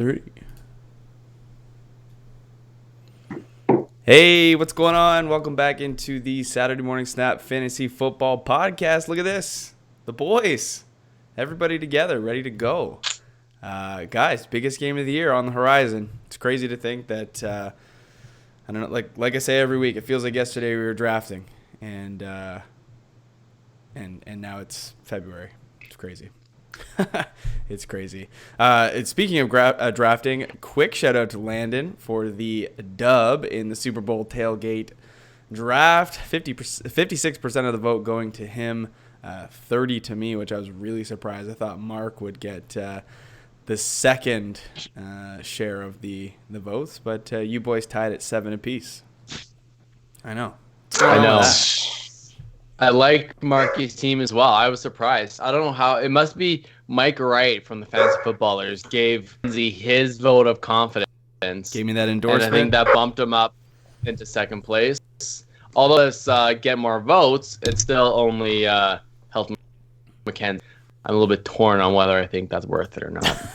Three. Hey, what's going on? Welcome back into the Saturday Morning Snap Fantasy Football Podcast. Look at this. The boys. Everybody together, ready to go. Guys, biggest game of the year on the horizon. It's crazy to think that, I don't know, like I say every week, it feels like yesterday we were drafting. And now it's February. It's crazy. It's crazy. Speaking of drafting, quick shout out to Landon for the dub in the Super Bowl tailgate draft. 56% of the vote going to him, 30 to me, which I was really surprised. I thought Mark would get the second share of the votes, but you boys tied at 7 apiece. I know. I know. I like Marky's team as well. I was surprised. I don't know how. It must be Mike Wright from the Fantasy Footballers gave his vote of confidence. Gave me that endorsement. And I think that bumped him up into second place. Although it's get more votes, it still only helped McKenzie. I'm a little bit torn on whether I think that's worth it or not.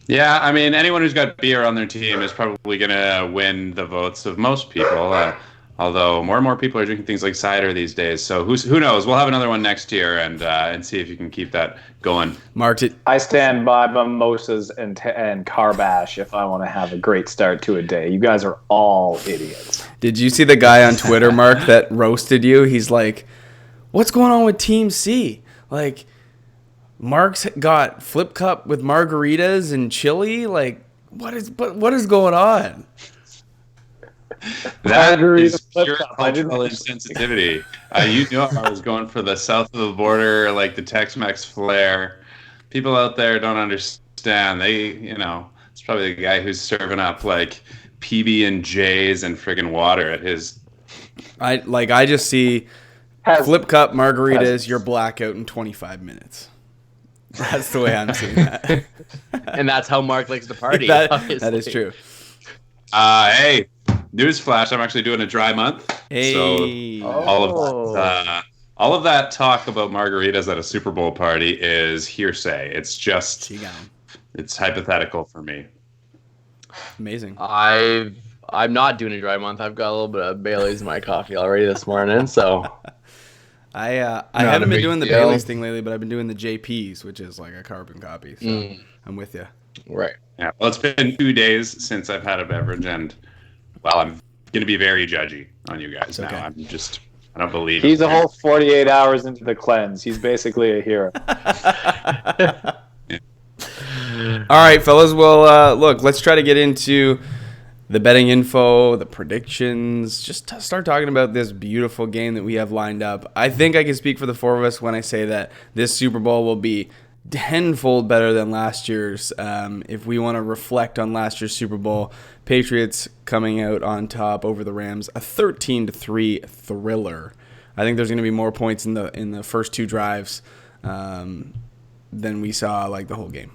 Yeah, I mean, anyone who's got beer on their team is probably going to win the votes of most people. Although more and more people are drinking things like cider these days, so who knows? We'll have another one next year and see if you can keep that going. Marked it. I stand by mimosas and carbash if I want to have a great start to a day. You guys are all idiots. Did you see the guy on Twitter, Mark, that roasted you? He's like, "What's going on with Team C? Like, Mark's got flip cup with margaritas and chili. Like, what is going on?" That is pure cultural insensitivity. You know, I was going for the south of the border, like the Tex-Mex flair. People out there don't understand. It's probably the guy who's serving up like PB&Js and friggin' water at his. I just see flip cup margaritas. You're blackout in 25 minutes. That's the way I'm seeing that. And that's how Mark likes to party. That is true. Hey. Newsflash, I'm actually doing a dry month. Hey. So all of that talk about margaritas at a Super Bowl party is hearsay. It's just it's hypothetical for me. Amazing. I'm not doing a dry month. I've got a little bit of Bailey's in my coffee already this morning, so I haven't been doing the Bailey's thing lately, but I've been doing the JP's, which is like a carbon copy. So I'm with you. Right. Yeah. Well, it's been 2 days since I've had a beverage, and I'm going to be very judgy on you guys now. I don't believe He's a whole 48 hours into the cleanse. He's basically a hero. All right, fellas. Well, look, let's try to get into the betting info, the predictions, just start talking about this beautiful game that we have lined up. I think I can speak for the four of us when I say that this Super Bowl will be tenfold better than last year's. If we want to reflect on last year's Super Bowl, Patriots coming out on top over the Rams, a 13-3 thriller. I think there's going to be more points in the first two drives than we saw like the whole game.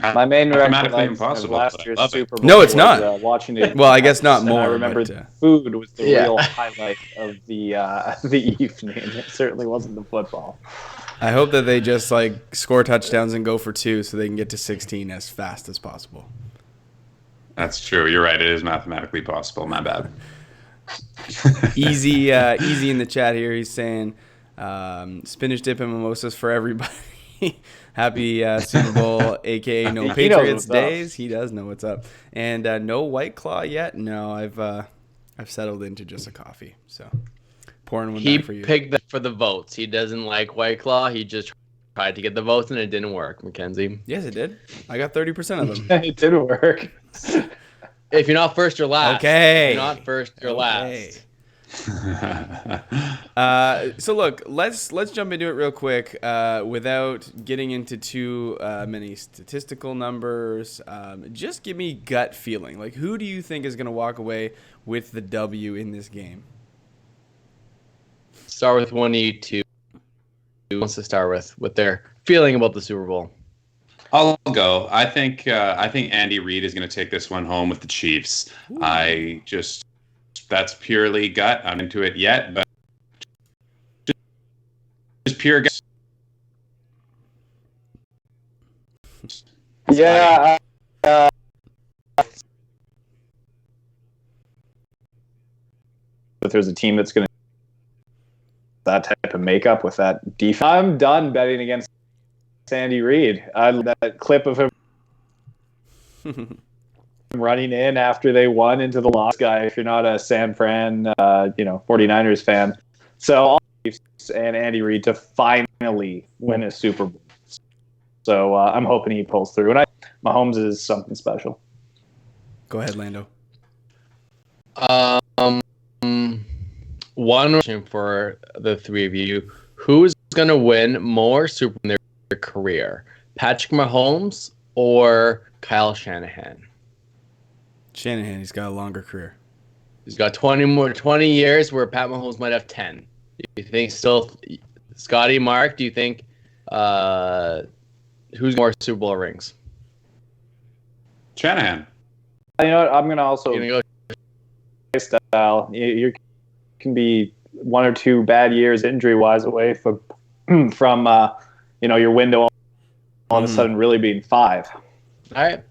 My main Mathematically recollection impossible, of last year's Super Bowl No, it's was, not. Watching it. Well, I guess not more. I remember but, food was the real highlight of the evening. It certainly wasn't the football. I hope that they just like score touchdowns and go for two so they can get to 16 as fast as possible. That's true. You're right. It is mathematically possible. My bad. Easy in the chat here. He's saying spinach dip and mimosas for everybody. Happy Super Bowl, a.k.a. no Patriots days. He does know what's up. And no White Claw yet? No, I've settled into just a coffee. So pouring one back for you. He picked that for the votes. He doesn't like White Claw. He just tried to get the votes, and it didn't work, Mackenzie. Yes, it did. I got 30% of them. It didn't work. If you're not first, you're last. Okay. If you're not first, you're last. So look, let's jump into it real quick without getting into too many statistical numbers. Just give me gut feeling. Like, who do you think is going to walk away with the W in this game? Start with one of you two. Who wants to start with their feeling about the Super Bowl? I'll go. I think Andy Reid is going to take this one home with the Chiefs. Ooh. That's purely gut. I'm into it yet, but just pure gut. Yeah. If there's a team that's going to that type of makeup with that defense, I'm done betting against Andy Reid. That clip of him running in after they won into the loss, guy. If you're not a San Fran, 49ers fan, so all Chiefs and Andy Reid to finally win a Super Bowl. So I'm hoping he pulls through. And Mahomes is something special. Go ahead, Lando. One question for the three of you: who's going to win more Super Bowl in their career, Patrick Mahomes or Kyle Shanahan? Shanahan, he's got a longer career. He's got 20 years, where Pat Mahomes might have 10. Do you think still, Scotty, Mark? Do you think who's more Super Bowl rings? Shanahan. You know what? I'm going to also You're gonna style. You can be 1 or 2 bad years injury-wise away from your window all of a sudden really being 5. All right,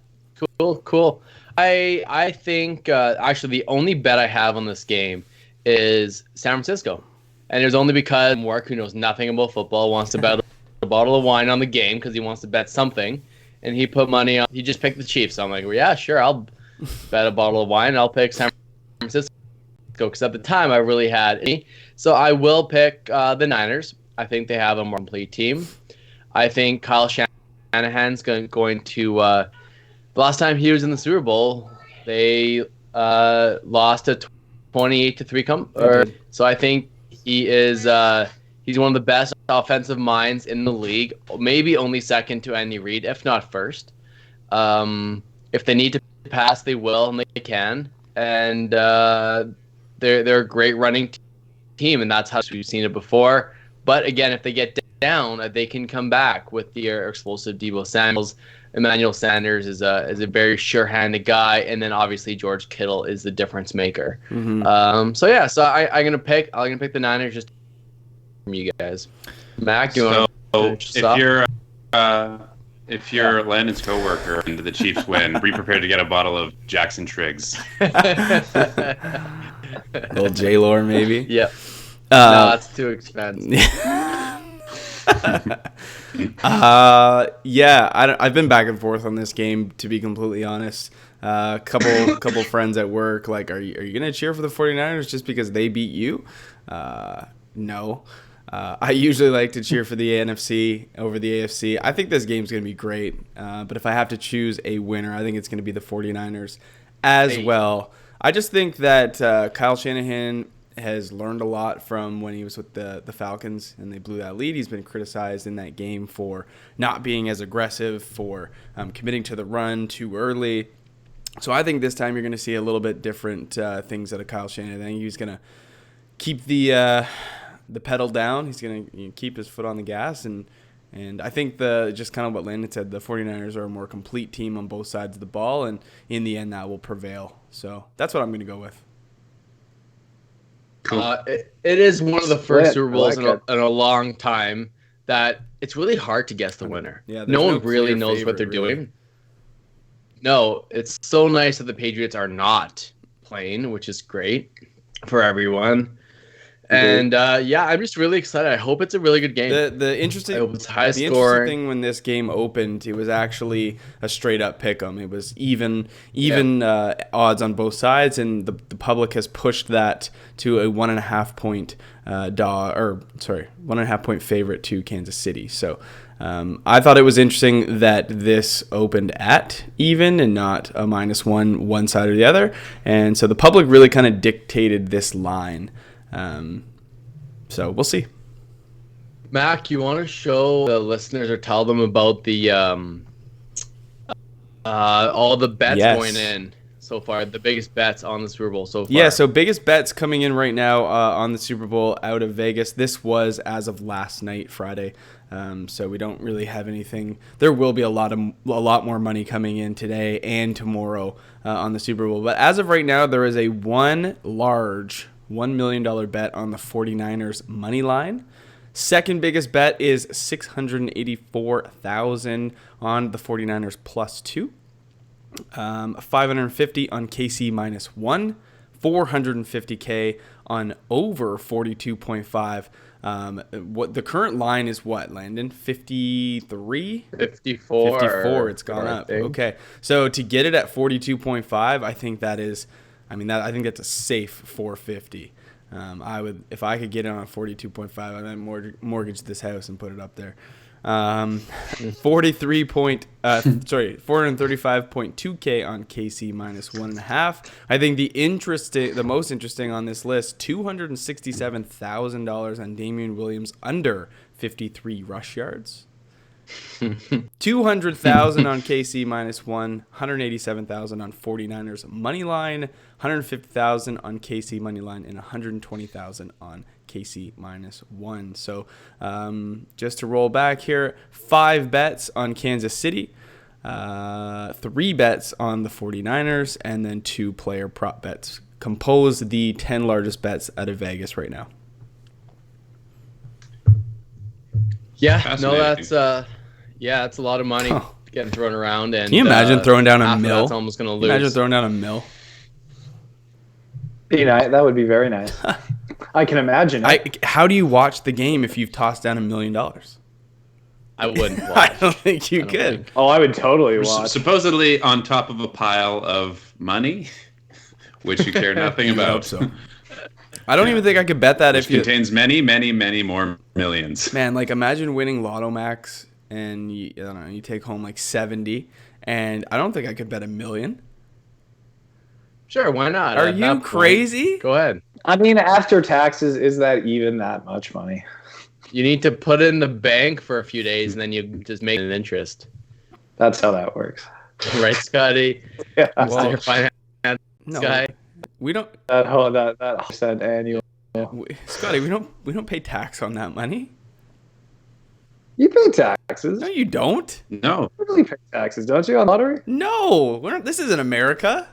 cool. I think actually the only bet I have on this game is San Francisco, and it's only because Mark, who knows nothing about football, wants to bet a bottle of wine on the game because he wants to bet something, and he put money on. He just picked the Chiefs. So I'm like, well, yeah, sure, I'll bet a bottle of wine. And I'll pick San Francisco because at the time I really had any. So I will pick the Niners. I think they have a more complete team. I think Kyle Shanahan's going to. The last time he was in the Super Bowl, they lost a 28-3 So I think he is he's one of the best offensive minds in the league, maybe only second to Andy Reid, if not first. If they need to pass, they will, and they can. And they're a great running team, and that's how we've seen it before. But again, if they get down, they can come back with the explosive Deebo Samuels. Emmanuel Sanders is a very sure-handed guy, and then obviously George Kittle is the difference maker. Mm-hmm. So I'm gonna pick the Niners just from you guys. Mac, if you're Landon's coworker and the Chiefs win, be prepared to get a bottle of Jackson Triggs. Little J-Lore maybe. Yep. No, it's too expensive. I've been back and forth on this game, to be completely honest. Couple friends at work, like, are you gonna cheer for the 49ers just because they beat you? No. I usually like to cheer for the NFC over the AFC. I think this game's gonna be great, but if I have to choose a winner, I think it's gonna be the 49ers as well. I just think that Kyle Shanahan has learned a lot from when he was with the Falcons and they blew that lead. He's been criticized in that game for not being as aggressive, for committing to the run too early. So I think this time you're going to see a little bit different things out of Kyle Shanahan. I think he's going to keep the pedal down. He's going to keep his foot on the gas. And I think just kind of what Landon said, the 49ers are a more complete team on both sides of the ball. And in the end, that will prevail. So that's what I'm going to go with. Cool. It is one of the first Super Bowls in a long time that it's really hard to guess the winner. Yeah, no one really knows what they're doing. No, it's so nice that the Patriots are not playing, which is great for everyone. And I'm just really excited. I hope it's a really good game. The interesting thing when this game opened, it was actually a straight up pick 'em. It was even odds on both sides, and the public has pushed that to a 1.5 point 1.5 point favorite to Kansas City. So I thought it was interesting that this opened at even and not a -1 one side or the other, and so the public really kind of dictated this line. So we'll see. Mac, you want to show the listeners or tell them about the all the bets going in so far, the biggest bets on the Super Bowl so far? Yeah, so biggest bets coming in right now on the Super Bowl out of Vegas. This was as of last night, Friday. So we don't really have anything. There will be a lot more money coming in today and tomorrow on the Super Bowl. But as of right now, there is a one large $1 million bet on the 49ers money line, Second biggest bet is 684,000 on the 49ers +2. 550 on KC -1. 450K on over 42.5. What the current line is what, Landon? 53? 54. 54. It's gone up. Okay. So to get it at 42.5, I think that is, I think that's a safe 450. I would, if I could get it on 42.5, I might mortgage this house and put it up there. 435.2K on KC -1.5. I think the most interesting on this list, $267,000 on Damian Williams under 53 rush yards. 200,000 on KC -1, 187,000 on 49ers money line, 150,000 on KC money line, and 120,000 on KC -1. So just to roll back here, 5 bets on Kansas City, 3 bets on the 49ers, and then 2 player prop bets compose the 10 largest bets out of Vegas right now. Yeah, no, that's that's a lot of money getting thrown around. And can you imagine throwing down a mil? That's almost gonna lose. Imagine throwing down a mil. That would be very nice. I can imagine it. How do you watch the game if you've tossed down $1 million? I wouldn't watch. I don't think you could. I would totally watch. Supposedly on top of a pile of money, which you care nothing about. I hope so. I don't even think I could bet that which contains many, many, many more millions. Man, like imagine winning Lotto Max and you take home like 70, and I don't think I could bet $1 million. Sure, why not? Are you crazy? Go ahead. After taxes, is that even that much money? You need to put it in the bank for a few days, and then you just make an interest. That's how that works. Right, Scotty? Yeah. Well, your finance guy. We don't. That percent annual. Scotty, we don't pay tax on that money. You pay taxes. No, you don't. No. You really pay taxes, don't you, on lottery? No, this isn't America.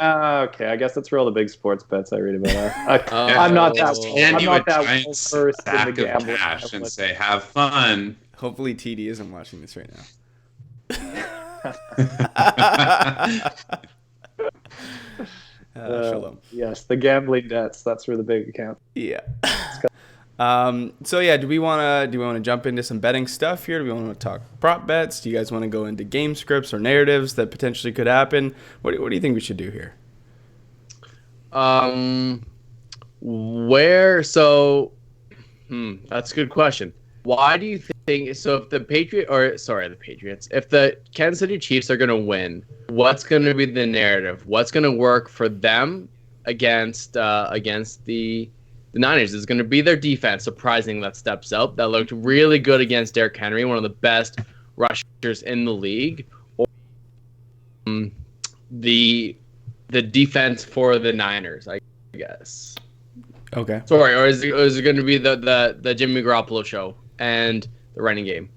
Okay, I guess that's where all the big sports bets I read about are. I'm not that versed in the gambling. Cash and say, have fun. Hopefully TD isn't watching this right now. Shalom. Yes, the gambling debts. That's where the big account. Yeah. So yeah, do we want to jump into some betting stuff here? Do we want to talk prop bets? Do you guys want to go into game scripts or narratives that potentially could happen? What do you think we should do here? That's a good question. Why do you think so? If the Patriots, if the Kansas City Chiefs are going to win, what's going to be the narrative? What's going to work for them against the Niners? Is going to be their defense, surprising that steps up. That looked really good against Derrick Henry, one of the best rushers in the league. Or the defense for the Niners, I guess. Okay. Sorry, or is it going to be the Jimmy Garoppolo show and the running game?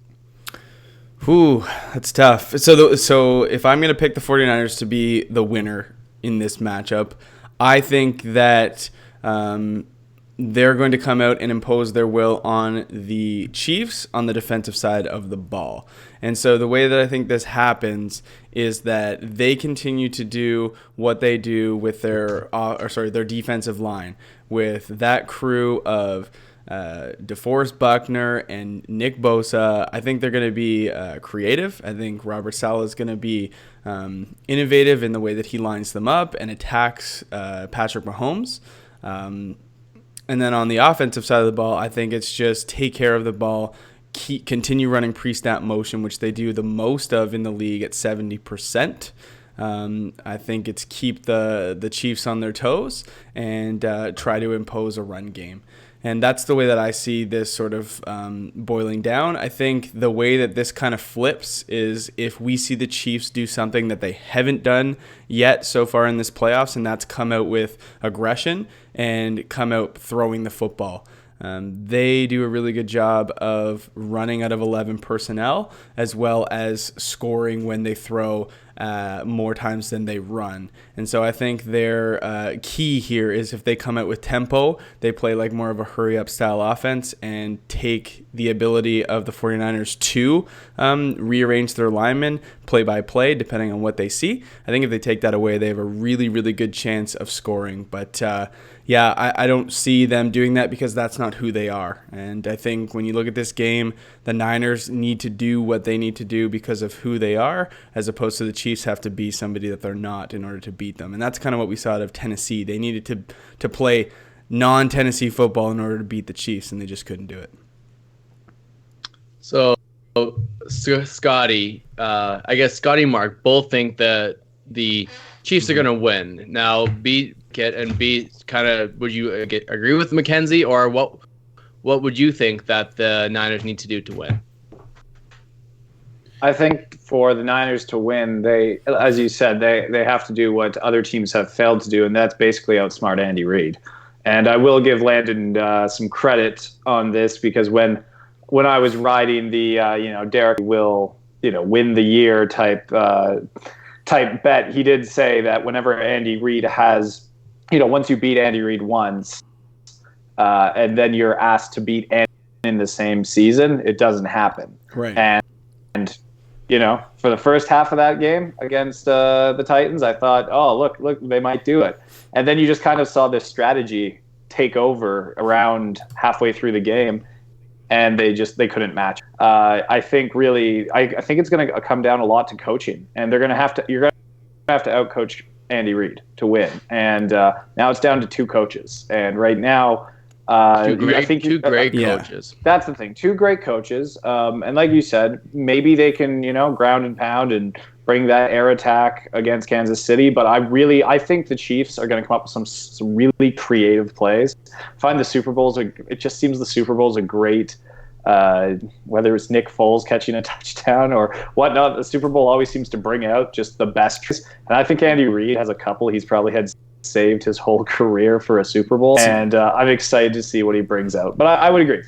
Ooh, that's tough. So if I'm going to pick the 49ers to be the winner in this matchup, I think that they're going to come out and impose their will on the Chiefs on the defensive side of the ball. And so the way that I think this happens is that they continue to do what they do with their defensive line, with that crew of DeForest Buckner and Nick Bosa. I think they're going to be creative. I think Robert Saleh is going to be innovative in the way that he lines them up and attacks Patrick Mahomes. And then on the offensive side of the ball, I think it's just take care of the ball, continue running pre-snap motion, which they do the most of in the league at 70%. I think it's keep the Chiefs on their toes and try to impose a run game. And that's the way that I see this sort of boiling down. I think the way that this kind of flips is if we see the Chiefs do something that they haven't done yet so far in this playoffs, and that's come out with aggression and come out throwing the football. They do a really good job of running out of 11 personnel as well as scoring when they throw more times than they run. And so I think their key here is if they come out with tempo, they play like more of a hurry-up style offense and take the ability of the 49ers to rearrange their linemen play by play, depending on what they see. I think if they take that away, they have a really, really good chance of scoring. But I don't see them doing that because that's not who they are. And I think when you look at this game, the Niners need to do what they need to do because of who they are, as opposed to the Chiefs have to be somebody that they're not in order to beat them. And that's kind of what we saw out of Tennessee. They needed to play non-Tennessee football in order to beat the Chiefs, and they just couldn't do it. So, Scotty, I guess Scotty and Mark both think that the Chiefs are going to win. Now, B, kind of, would you agree with Mackenzie, or what would you think that the Niners need to do to win? I think for the Niners to win, they, as you said, they have to do what other teams have failed to do, and that's basically outsmart Andy Reid. And I will give Landon some credit on this, because when I was riding the Derek will win the year type bet, he did say that whenever Andy Reid has, once you beat Andy Reid once, and then you're asked to beat Andy in the same season, it doesn't happen. Right. And for the first half of that game against the Titans, I thought, oh, look, they might do it. And then you just kind of saw this strategy take over around halfway through the game, and they couldn't match. I think it's going to come down a lot to coaching, and you're going to have to outcoach Andy Reid to win. And now it's down to two coaches, and right now, two great coaches. That's the thing. Two great coaches. And like you said, maybe they can, ground and pound and bring that air attack against Kansas City. But I think the Chiefs are going to come up with some really creative plays. It just seems the Super Bowl is a great, whether it's Nick Foles catching a touchdown or whatnot, the Super Bowl always seems to bring out just the best. And I think Andy Reid has a couple. He's probably had saved his whole career for a Super Bowl, and I'm excited to see what he brings out. But I would agree.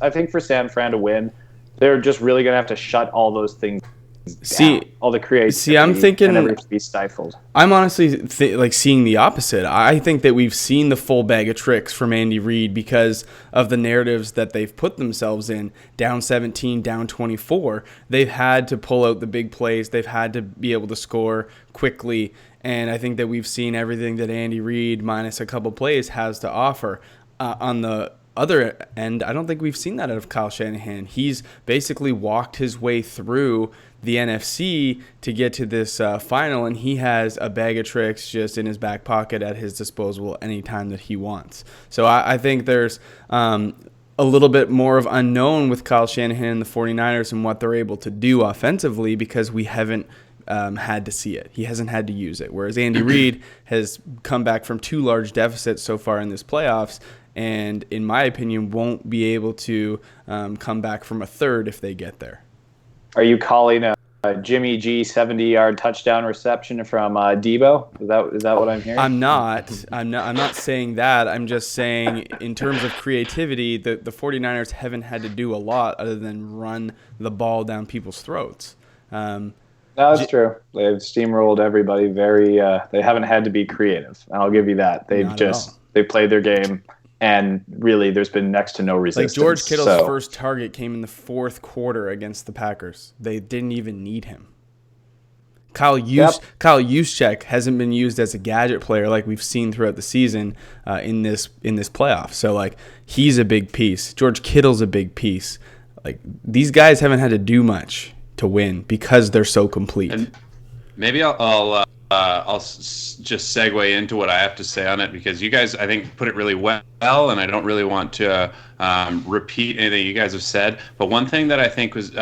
I think for San Fran to win, they're just really going to have to shut all those things down, all the creativity. I'm thinking and everything to be stifled. I'm honestly seeing the opposite. I think that we've seen the full bag of tricks from Andy Reid because of the narratives that they've put themselves in. Down 17, down 24. They've had to pull out the big plays. They've had to be able to score quickly. And I think that we've seen everything that Andy Reid, minus a couple plays, has to offer. On the other end, I don't think we've seen that out of Kyle Shanahan. He's basically walked his way through the NFC to get to this final, and he has a bag of tricks just in his back pocket at his disposal anytime that he wants. So I think there's a little bit more of unknown with Kyle Shanahan and the 49ers and what they're able to do offensively, because we haven't had to see it. He hasn't had to use it. Whereas Andy Reid has come back from two large deficits so far in this playoffs, and in my opinion, won't be able to come back from a third if they get there. Are you calling a Jimmy G 70-yard touchdown reception from Debo? Is that what I'm hearing? I'm not saying that. I'm just saying in terms of creativity, the 49ers haven't had to do a lot other than run the ball down people's throats. No, that's true. They've steamrolled everybody. They haven't had to be creative. I'll give you that. They played their game, and really, there's been next to no resistance. Like George Kittle's first target came in the fourth quarter against the Packers. They didn't even need him. Kyle Juszczyk hasn't been used as a gadget player like we've seen throughout the season in this playoff. So like he's a big piece. George Kittle's a big piece. Like these guys haven't had to do much to win because they're so complete. And maybe I'll just segue into what I have to say on it, because you guys, I think, put it really well, and I don't really want to repeat anything you guys have said. But one thing that I think was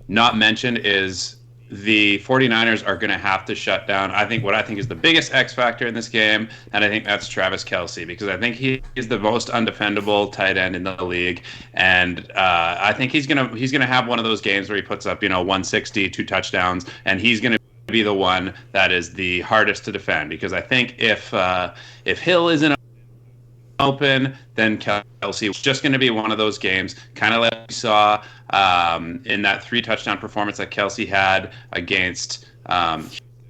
not mentioned is the 49ers are going to have to shut down, what I think is the biggest X factor in this game, and I think that's Travis Kelce, because I think he is the most undefendable tight end in the league, and I think he's gonna have one of those games where he puts up 160, 2 touchdowns, and he's going to be the one that is the hardest to defend, because I think if Hill isn't open, then Kelsey. It's just going to be one of those games, kind of like we saw in that 3-touchdown performance that Kelsey had against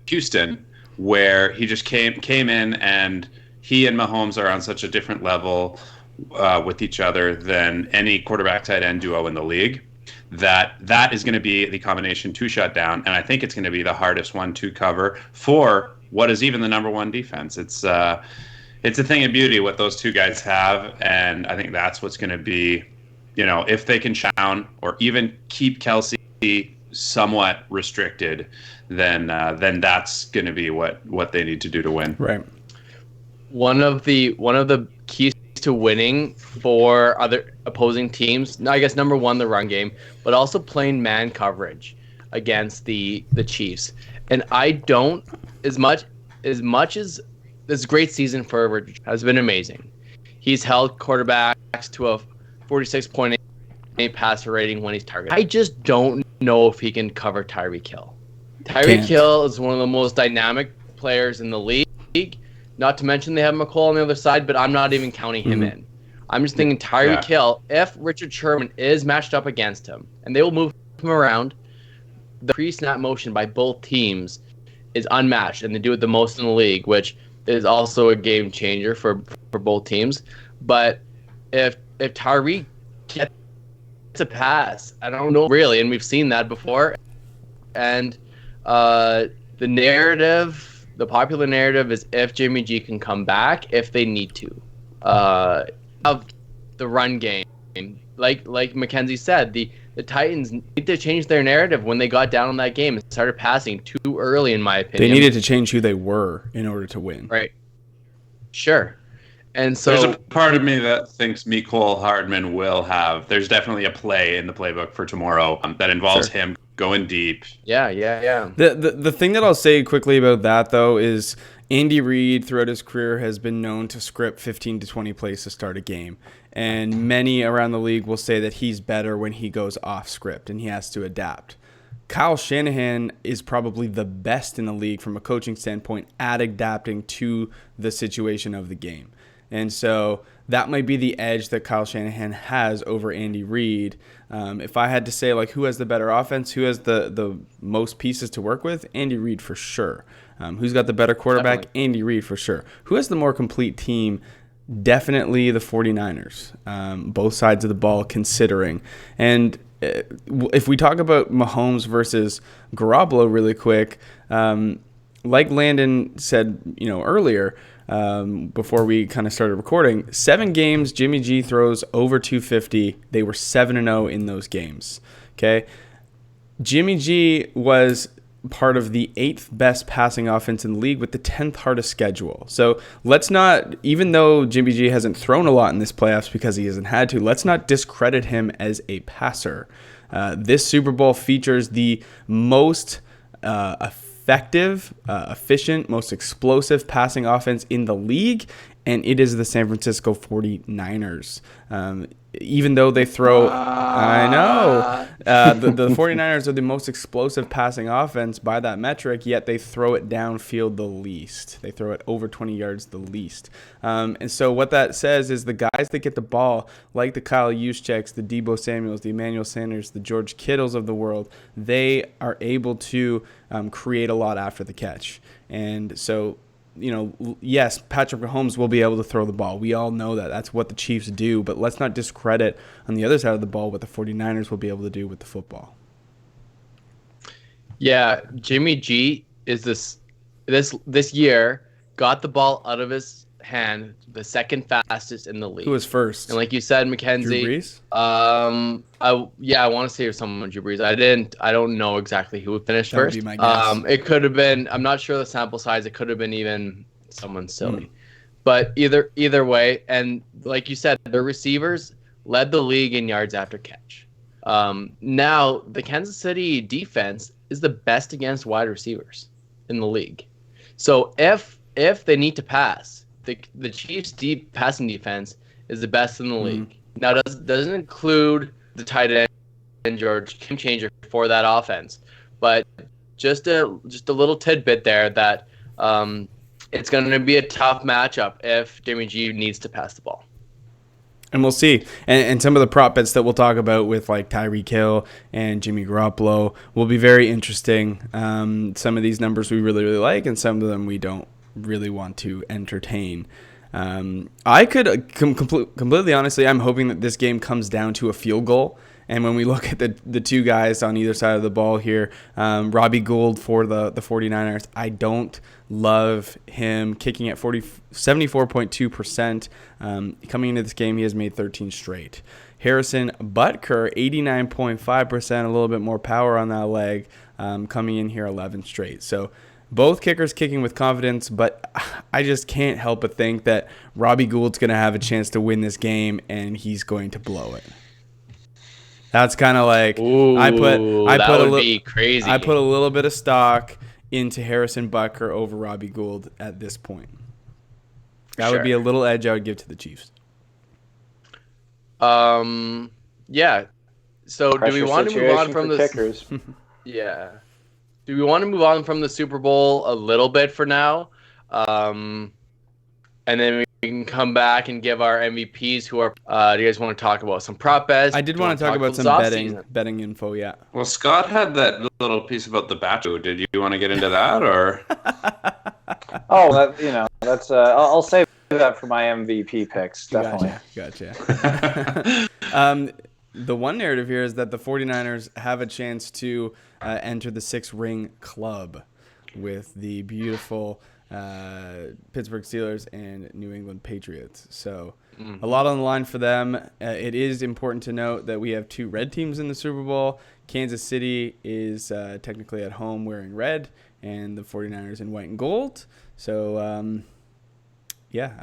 Houston, where he just came in, and he and Mahomes are on such a different level with each other than any quarterback tight end duo in the league. That is going to be the combination to shut down, and I think it's going to be the hardest one to cover for what is even the number one defense. It's a thing of beauty what those two guys have, and I think that's what's going to be, if they can shut down or even keep Kelsey somewhat restricted, then that's going to be what they need to do to win. Right. One of the keys to winning for other opposing teams, I guess number one, the run game, but also playing man coverage against the Chiefs. And I don't, as much as this great season for Richard has been amazing. He's held quarterbacks to a 46.8 passer rating when he's targeted. I just don't know if he can cover Tyreek Hill. Tyreek Hill is one of the most dynamic players in the league. Not to mention they have McColl on the other side, but I'm not even counting him in. I'm just thinking Tyreek Hill, if Richard Sherman is matched up against him, and they will move him around, the pre-snap motion by both teams is unmatched, and they do it the most in the league, which is also a game changer for both teams. But if Tyreek gets a pass, I don't know really, and we've seen that before. And the popular narrative is if Jimmy G can come back, if they need to, of the run game, like Mackenzie said, the Titans need to change their narrative when they got down in that game and started passing too early, in my opinion. They needed to change who they were in order to win. Right. Sure. And so there's a part of me that thinks Mecole Hardman will have. There's definitely a play in the playbook for tomorrow that involves him going deep. Yeah. The thing that I'll say quickly about that, though, is Andy Reid throughout his career has been known to script 15 to 20 plays to start a game. And many around the league will say that he's better when he goes off script and he has to adapt. Kyle Shanahan is probably the best in the league from a coaching standpoint at adapting to the situation of the game. And so that might be the edge that Kyle Shanahan has over Andy Reid. If I had to say, who has the better offense, who has the most pieces to work with, Andy Reid for sure. Who's got the better quarterback? Definitely. Andy Reid for sure. Who has the more complete team? Definitely the 49ers. Both sides of the ball considering. And if we talk about Mahomes versus Garoppolo really quick, like Landon said, earlier, before we kind of started recording, 7 games, Jimmy G throws over 250. They were 7-0 in those games. Okay. Jimmy G was part of the 8th best passing offense in the league with the 10th hardest schedule. So let's not, even though Jimmy G hasn't thrown a lot in this playoffs because he hasn't had to, let's not discredit him as a passer. This Super Bowl features the most effective, efficient, most explosive passing offense in the league, and it is the San Francisco 49ers. Even though they throw, I know, the 49ers are the most explosive passing offense by that metric, yet they throw it downfield the least. They throw it over 20 yards the least. And so what that says is the guys that get the ball, like the Kyle Juszczyks, the Deebo Samuels, the Emmanuel Sanders, the George Kittles of the world, they are able to create a lot after the catch. And so, yes, Patrick Mahomes will be able to throw the ball. We all know that. That's what the Chiefs do. But let's not discredit on the other side of the ball what the 49ers will be able to do with the football. Yeah, Jimmy G is this year got the ball out of his hand the second fastest in the league. Who was first? And like you said, Mackenzie. Drew Brees? I want to say it was someone Drew Brees. I don't know exactly who finished That would first. be my guess. It could have been. I'm not sure the sample size. It could have been even someone silly. But either way, and like you said, the receivers led the league in yards after catch. Now the Kansas City defense is the best against wide receivers in the league. So if they need to pass, the Chiefs' deep passing defense is the best in the league. Now doesn't include the tight end George, game changer for that offense. But just a little tidbit there that it's going to be a tough matchup if Jimmy G needs to pass the ball. And we'll see. And some of the prop bets that we'll talk about with like Tyreek Hill and Jimmy Garoppolo will be very interesting. Some of these numbers we really, really like, and some of them we don't really want to entertain. I could completely honestly, I'm hoping that this game comes down to a field goal. And when we look at the two guys on either side of the ball here, Robbie Gould for the 49ers, I don't love him kicking at 74.2%. Coming into this game, he has made 13 straight. Harrison Butker, 89.5%, a little bit more power on that leg, coming in here 11 straight. So both kickers kicking with confidence, but I just can't help but think that Robbie Gould's going to have a chance to win this game, and he's going to blow it. That's kind of like I put a little bit of stock into Harrison Butker over Robbie Gould at this point. That would be a little edge I would give to the Chiefs. Yeah. So do we want to move on from the kickers? Yeah. Do we want to move on from the Super Bowl a little bit for now? And then we can come back and give our MVPs who are do you guys want to talk about some prop bets? I did want to talk about some betting info, yeah. Well, Scott had that little piece about the Bachelor. Did you want to get into that, or? That's I'll save that for my MVP picks, definitely. Gotcha. The one narrative here is that the 49ers have a chance to enter the 6-ring club with the beautiful Pittsburgh Steelers and New England Patriots. So a lot on the line for them. It is important to note that we have 2 red teams in the Super Bowl. Kansas City is technically at home wearing red, and the 49ers in white and gold. So, I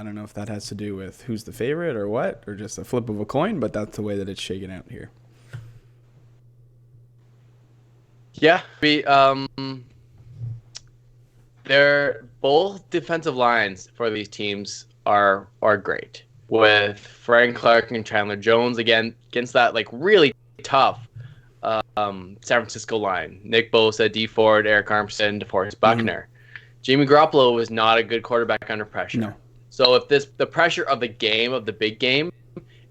don't know if that has to do with who's the favorite or what, or just a flip of a coin, but that's the way that it's shaken out here. Yeah, they're both defensive lines for these teams are great. With Frank Clark and Chandler Jones against that like really tough San Francisco line. Nick Bosa, D Ford, Eric Armstead, DeForest Buckner. Jimmy Garoppolo was not a good quarterback under pressure. No. So if the pressure of the game, of the big game,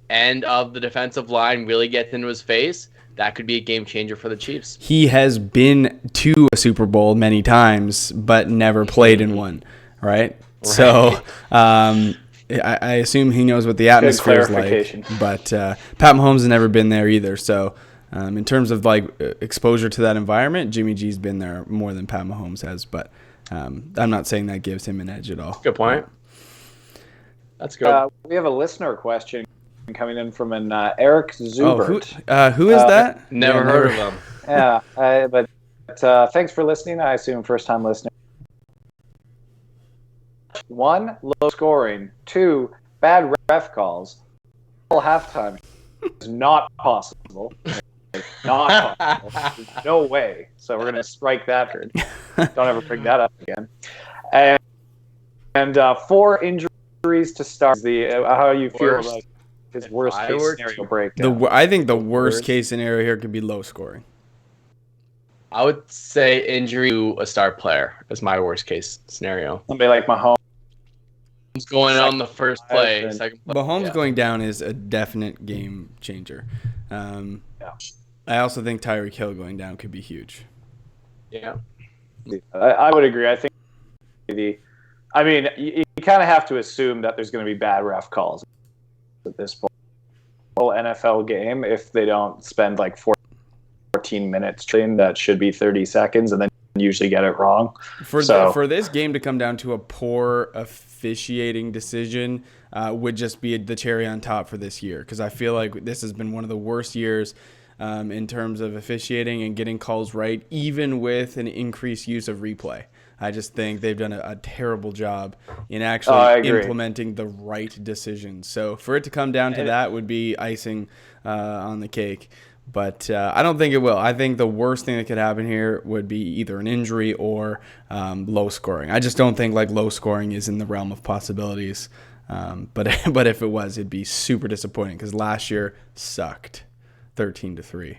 and of the defensive line really gets into his face, that could be a game changer for the Chiefs. He has been to a Super Bowl many times, but never played in one, right? So I assume he knows what the atmosphere is like. But Pat Mahomes has never been there either. So in terms of like exposure to that environment, Jimmy G's been there more than Pat Mahomes has. But I'm not saying that gives him an edge at all. Good point. That's good. We have a listener question coming in from an Eric Zubert. Who is that? Never heard of him. Yeah, but thanks for listening. I assume first-time listener. 1, low scoring. 2, bad ref calls. All halftime is not possible. Not possible. No way. So we're going to strike that. Don't ever bring that up again. And 4 injuries to start. How you feel about his worst case scenario breakdown? I think the worst case scenario here could be low scoring. I would say injury to a star player is my worst case scenario. Somebody like Mahomes going on the first play. Mahomes going down is a definite game changer. I also think Tyreek Hill going down could be huge. Yeah. I would agree. I think you kind of have to assume that there's going to be bad ref calls at this whole NFL game if they don't spend like 14 minutes training. That should be 30 seconds and then usually get it wrong. For this game to come down to a poor officiating decision would just be the cherry on top for this year, because I feel like this has been one of the worst years in terms of officiating and getting calls right, even with an increased use of replay. I just think they've done a terrible job in actually implementing the right decisions. So for it to come down to that would be icing on the cake. But I don't think it will. I think the worst thing that could happen here would be either an injury or low scoring. I just don't think like low scoring is in the realm of possibilities. But if it was, it'd be super disappointing because last year sucked 13-3.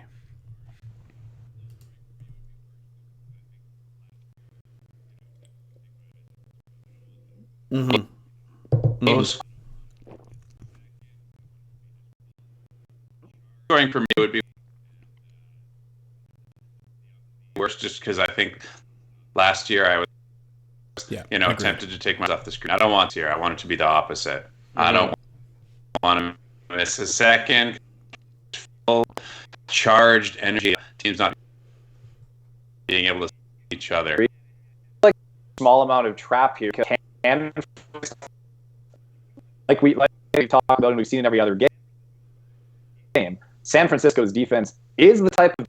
Most scoring for me would be worse, just because I think last year I was, agreed. tempted to take myself off the screen. I don't want to here. I want it to be the opposite. I don't want to miss a second. Full charged energy. Teams not being able to see each other. Like small amount of trap here. Like we talk about and we've seen in every other game. San Francisco's defense is the type of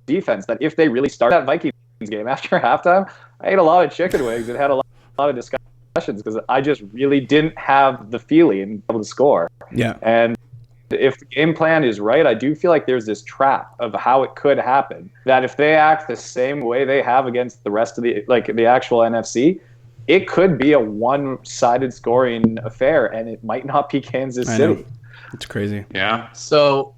defense that if they really start that Vikings game after halftime, I ate a lot of chicken wings and had a lot of discussions because I just really didn't have the feeling able to score. Yeah. And if the game plan is right, I do feel like there's this trap of how it could happen. That if they act the same way they have against the rest of the actual NFC, it could be a one-sided scoring affair, and it might not be Kansas City. It's crazy. Yeah. So,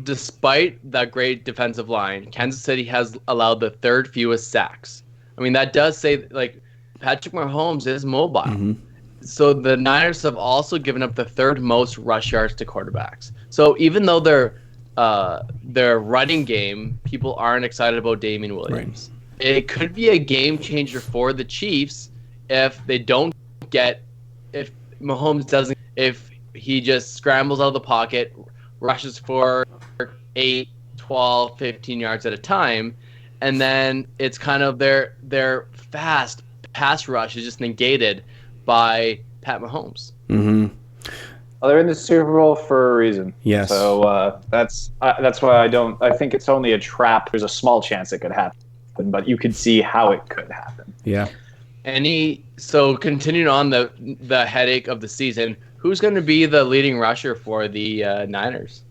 despite that great defensive line, Kansas City has allowed the third fewest sacks. I mean, that does say, like, Patrick Mahomes is mobile. Mm-hmm. So the Niners have also given up the third most rush yards to quarterbacks. So even though their running game, people aren't excited about Damian Williams. Right. It could be a game changer for the Chiefs if Mahomes doesn't, if he just scrambles out of the pocket, rushes for 8, 12, 15 yards at a time, and then it's kind of their fast pass rush is just negated by Pat Mahomes. Mm-hmm. Well, they're in the Super Bowl for a reason. Yes. So that's why I think it's only a trap. There's a small chance it could happen, but you could see how it could happen. Yeah. So continuing on the headache of the season, who's going to be the leading rusher for the Niners?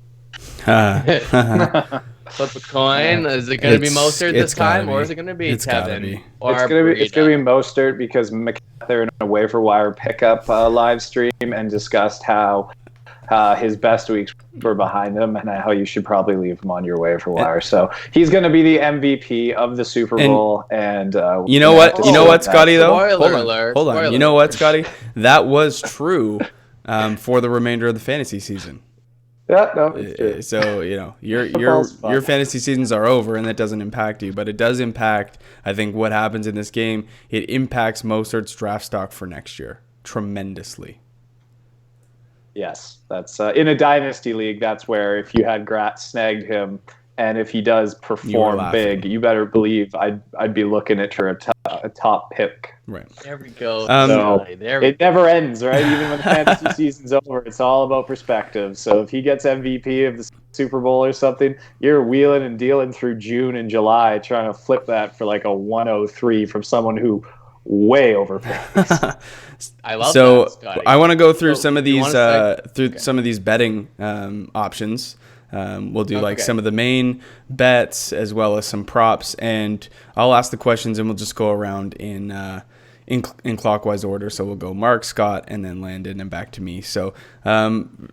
Flip a coin. Is it going to be Mostert this time, or is it going to be Tevin? It's going to be Mostert because they're in a waiver wire pickup live stream and discussed how his best weeks were behind him and how you should probably leave him on your waiver wire. So he's going to be the MVP of the Super Bowl. And you know what? You know what, Scotty? Though, hold on. You know what, Scotty? That was true for the remainder of the fantasy season. Yeah, no, it's true. So your fantasy seasons are over, and that doesn't impact you, but it does impact. I think what happens in this game, it impacts Mostert's draft stock for next year tremendously. Yes, that's in a dynasty league. That's where if you had Gratz snagged him, and if he does perform big, you better believe I'd be looking at for a top pick. Right. There we go. It never ends, right? Even when the fantasy season's over, it's all about perspective. So if he gets MVP of the Super Bowl or something, you're wheeling and dealing through June and July trying to flip that for like a 103 from someone who way overpays. I love that, Scotty. I want to go through some of these some of these betting options. We'll do some of the main bets as well as some props, and I'll ask the questions and we'll just go around in clockwise order. So we'll go Mark, Scott, and then Landon, and back to me. So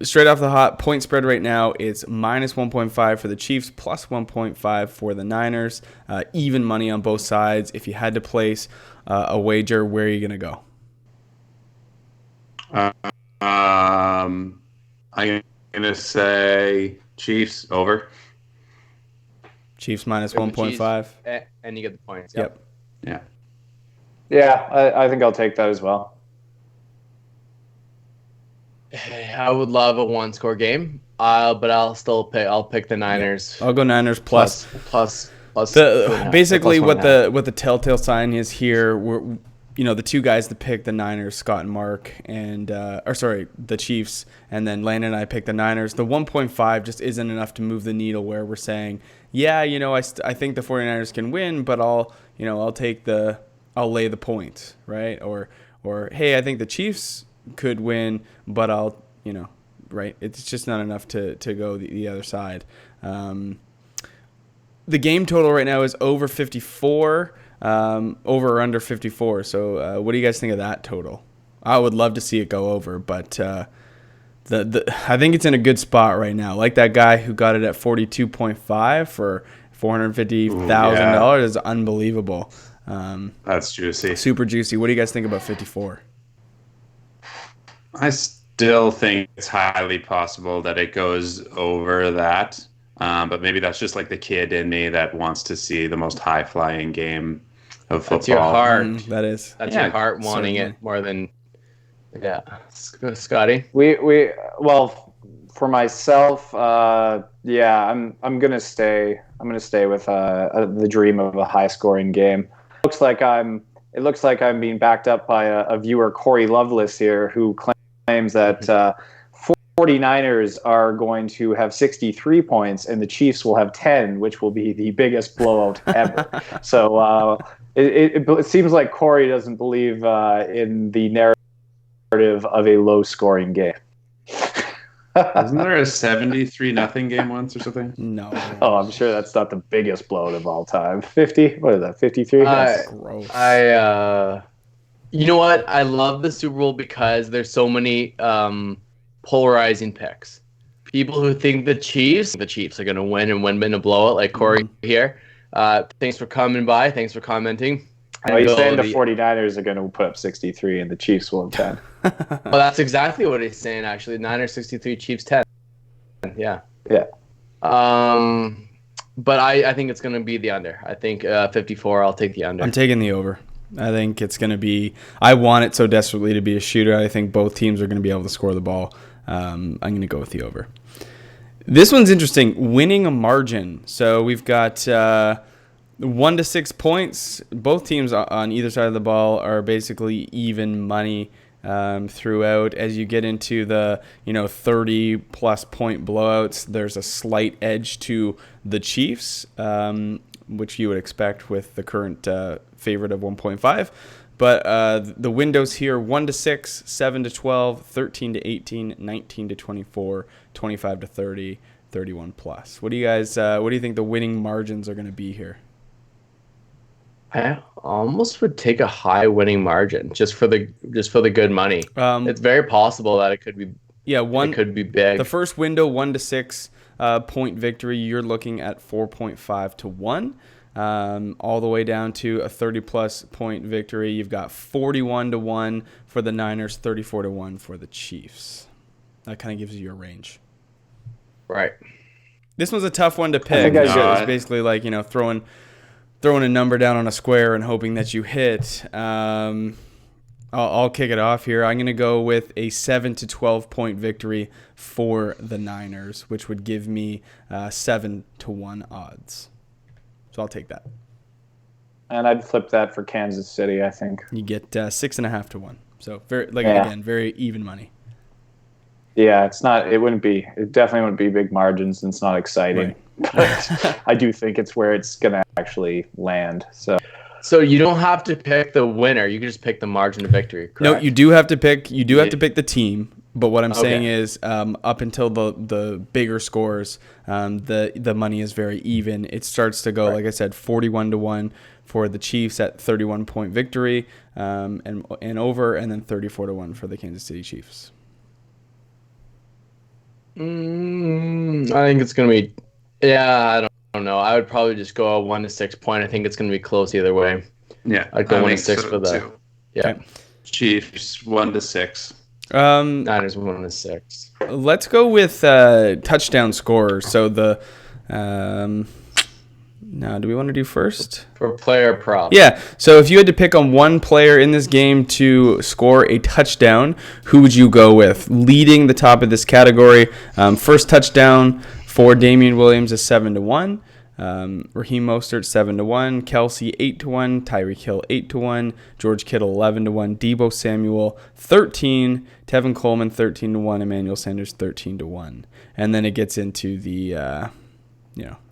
straight off the hot point spread right now, it's minus 1.5 for the Chiefs, plus 1.5 for the Niners. Even money on both sides. If you had to place a wager, where are you going to go? I'm going to say Chiefs over. Chiefs minus 1.5. And you get the points. Yep. Yeah. Yeah, I think I'll take that as well. I would love a one-score game, but I'll pick the Niners. Yeah. I'll go Niners plus. Basically, what the telltale sign is here, we're the two guys that pick the Niners, Scott and Mark, and the Chiefs, and then Landon and I pick the Niners. The 1.5 just isn't enough to move the needle where we're saying, I think the 49ers can win, but I'll lay the points, right? Or hey, I think the Chiefs could win, but right? It's just not enough to go the other side. The game total right now is over 54. Over or under 54. So what do you guys think of that total? I would love to see it go over, but I think it's in a good spot right now. Like that guy who got it at 42.5 for $450,000 is unbelievable. That's juicy. Super juicy. What do you guys think about 54? I still think it's highly possible that it goes over that. But maybe that's just like the kid in me that wants to see the most high-flying game of football. That's your heart. That is. That's Yeah, your heart wanting certainly. it more than. Yeah, Scotty. Well, for myself, I'm gonna stay. I'm gonna stay with the dream of a high-scoring game. It looks like I'm being backed up by a viewer, Corey Lovelace here, who claims that 49ers are going to have 63 points and the Chiefs will have 10, which will be the biggest blowout ever. So it seems like Corey doesn't believe in the narrative of a low-scoring game. Isn't there a 73-0 game once or something? No. Oh, I'm sure that's not the biggest blowout of all time. 50? What is that? 53? That's gross. You know what? I love the Super Bowl because there's so many polarizing picks. People who think the Chiefs are going to win and win in a blowout, like Corey here. Thanks for coming by. Thanks for commenting. He's saying the 49ers are going to put up 63 and the Chiefs will have 10. Well, that's exactly what he's saying, actually. Niners 63, Chiefs 10. Yeah. Yeah. But I think it's going to be the under. I think 54, I'll take the under. I'm taking the over. I think it's going to be – I want it so desperately to be a shooter. I think both teams are going to be able to score the ball. I'm going to go with the over. This one's interesting. Winning a margin. So we've got 1 to 6 points. Both teams on either side of the ball are basically even money throughout. As you get into the 30-plus point blowouts, there's a slight edge to the Chiefs, which you would expect with the current favorite of 1.5. But the windows here, 1 to 6, 7 to 12, 13 to 18, 19 to 24, 25 to 30, 31 plus. What do you think the winning margins are going to be here? I almost would take a high winning margin just for the good money. It's very possible that it could be. Yeah, it could be big. The first window, 1 to 6 point victory, you're looking at 4.5 to 1. All the way down to a 30-plus point victory. You've got 41 to 1 for the Niners, 34 to 1 for the Chiefs. That kind of gives you your range. Right. This was a tough one to pick. It's basically like, throwing a number down on a square and hoping that you hit. I'll kick it off here. I'm going to go with a 7 to 12 point victory for the Niners, which would give me 7 to 1 odds. So I'll take that. And I'd flip that for Kansas City, I think. You get 6.5 to 1. So again, very even money. Yeah, it definitely wouldn't be big margins and it's not exciting. Right. But I do think it's where it's going to actually land. So you don't have to pick the winner. You can just pick the margin of victory, correct? No, you do have to pick the team. But what I'm saying is up until the bigger scores, the money is very even. It starts to go, like I said, 41 to 1 for the Chiefs at 31-point victory and over, and then 34 to 1 for the Kansas City Chiefs. I think it's going to be I don't know. I would probably just go a 1 to 6 point. I think it's going to be close either way. Yeah. I'd go 1 to 6 for that. Too. Yeah. Okay. Chiefs 1 to 6. Niners 1 to 6. Let's go with touchdown scorers. So the now, do we want to do first? For player prop. Yeah. So if you had to pick on one player in this game to score a touchdown, who would you go with? Leading the top of this category, first touchdown for Damian Williams is 7 to 1. Raheem Mostert 7 to 1, Kelsey 8 to 1, Tyreek Hill 8 to 1, George Kittle 11 to 1, Deebo Samuel 13, Tevin Coleman 13 to 1, Emmanuel Sanders 13 to 1, and then it gets into the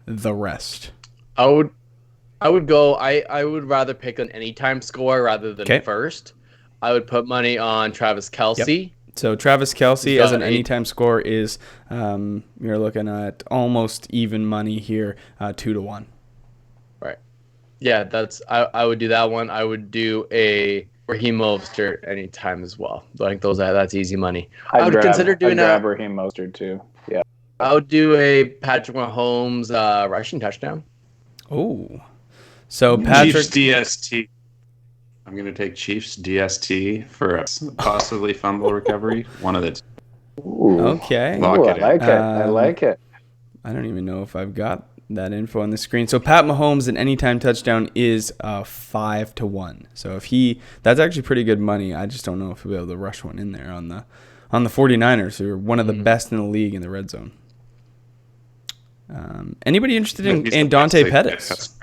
the rest. I would go. I would rather pick an anytime score rather than first. I would put money on Travis Kelce. Yep. So Travis Kelce as an anytime score is you're looking at almost even money here, 2 to 1. Right. Yeah, I would do that one. I would do a Raheem Mostert anytime as well. I think that's easy money. I'd grab Raheem Mostert too. Yeah. I would do a Patrick Mahomes rushing touchdown. Oh, So Patrick, Chiefs DST. I'm going to take Chiefs DST for a possibly fumble recovery. One of the two. Ooh. Okay. Lock Ooh, I it in. like it. I like it. I don't even know if I've got that info on the screen. So Pat Mahomes, an anytime touchdown is 5-1. So that's actually pretty good money. I just don't know if he'll be able to rush one in there on the 49ers, who are one of the best in the league in the red zone. Anybody interested in Dante Pettis?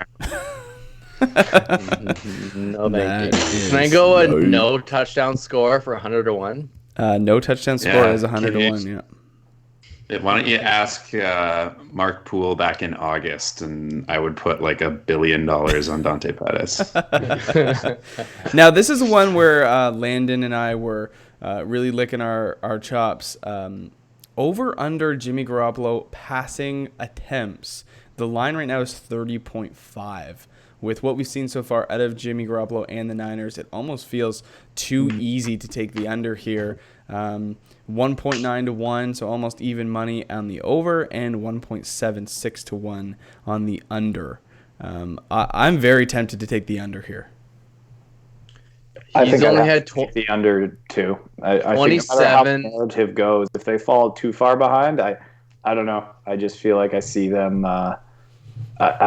No, thank you. Can I go a no touchdown score for 100-1? No touchdown score is 100-1. Yeah. Why don't you ask Mark Poole back in August, and I would put like $1 billion on Dante Pettis. Now, this is one where Landon and I were really licking our chops. Over under Jimmy Garoppolo passing attempts. The line right now is 30.5. With what we've seen so far out of Jimmy Garoppolo and the Niners, it almost feels too easy to take the under here. 1.9-1, so almost even money on the over, and 1.76-1 on the under. I'm very tempted to take the under here. I think only I'd had the under too. I think no 27. matter how the narrative goes, if they fall too far behind, I don't know. I just feel like I see them. I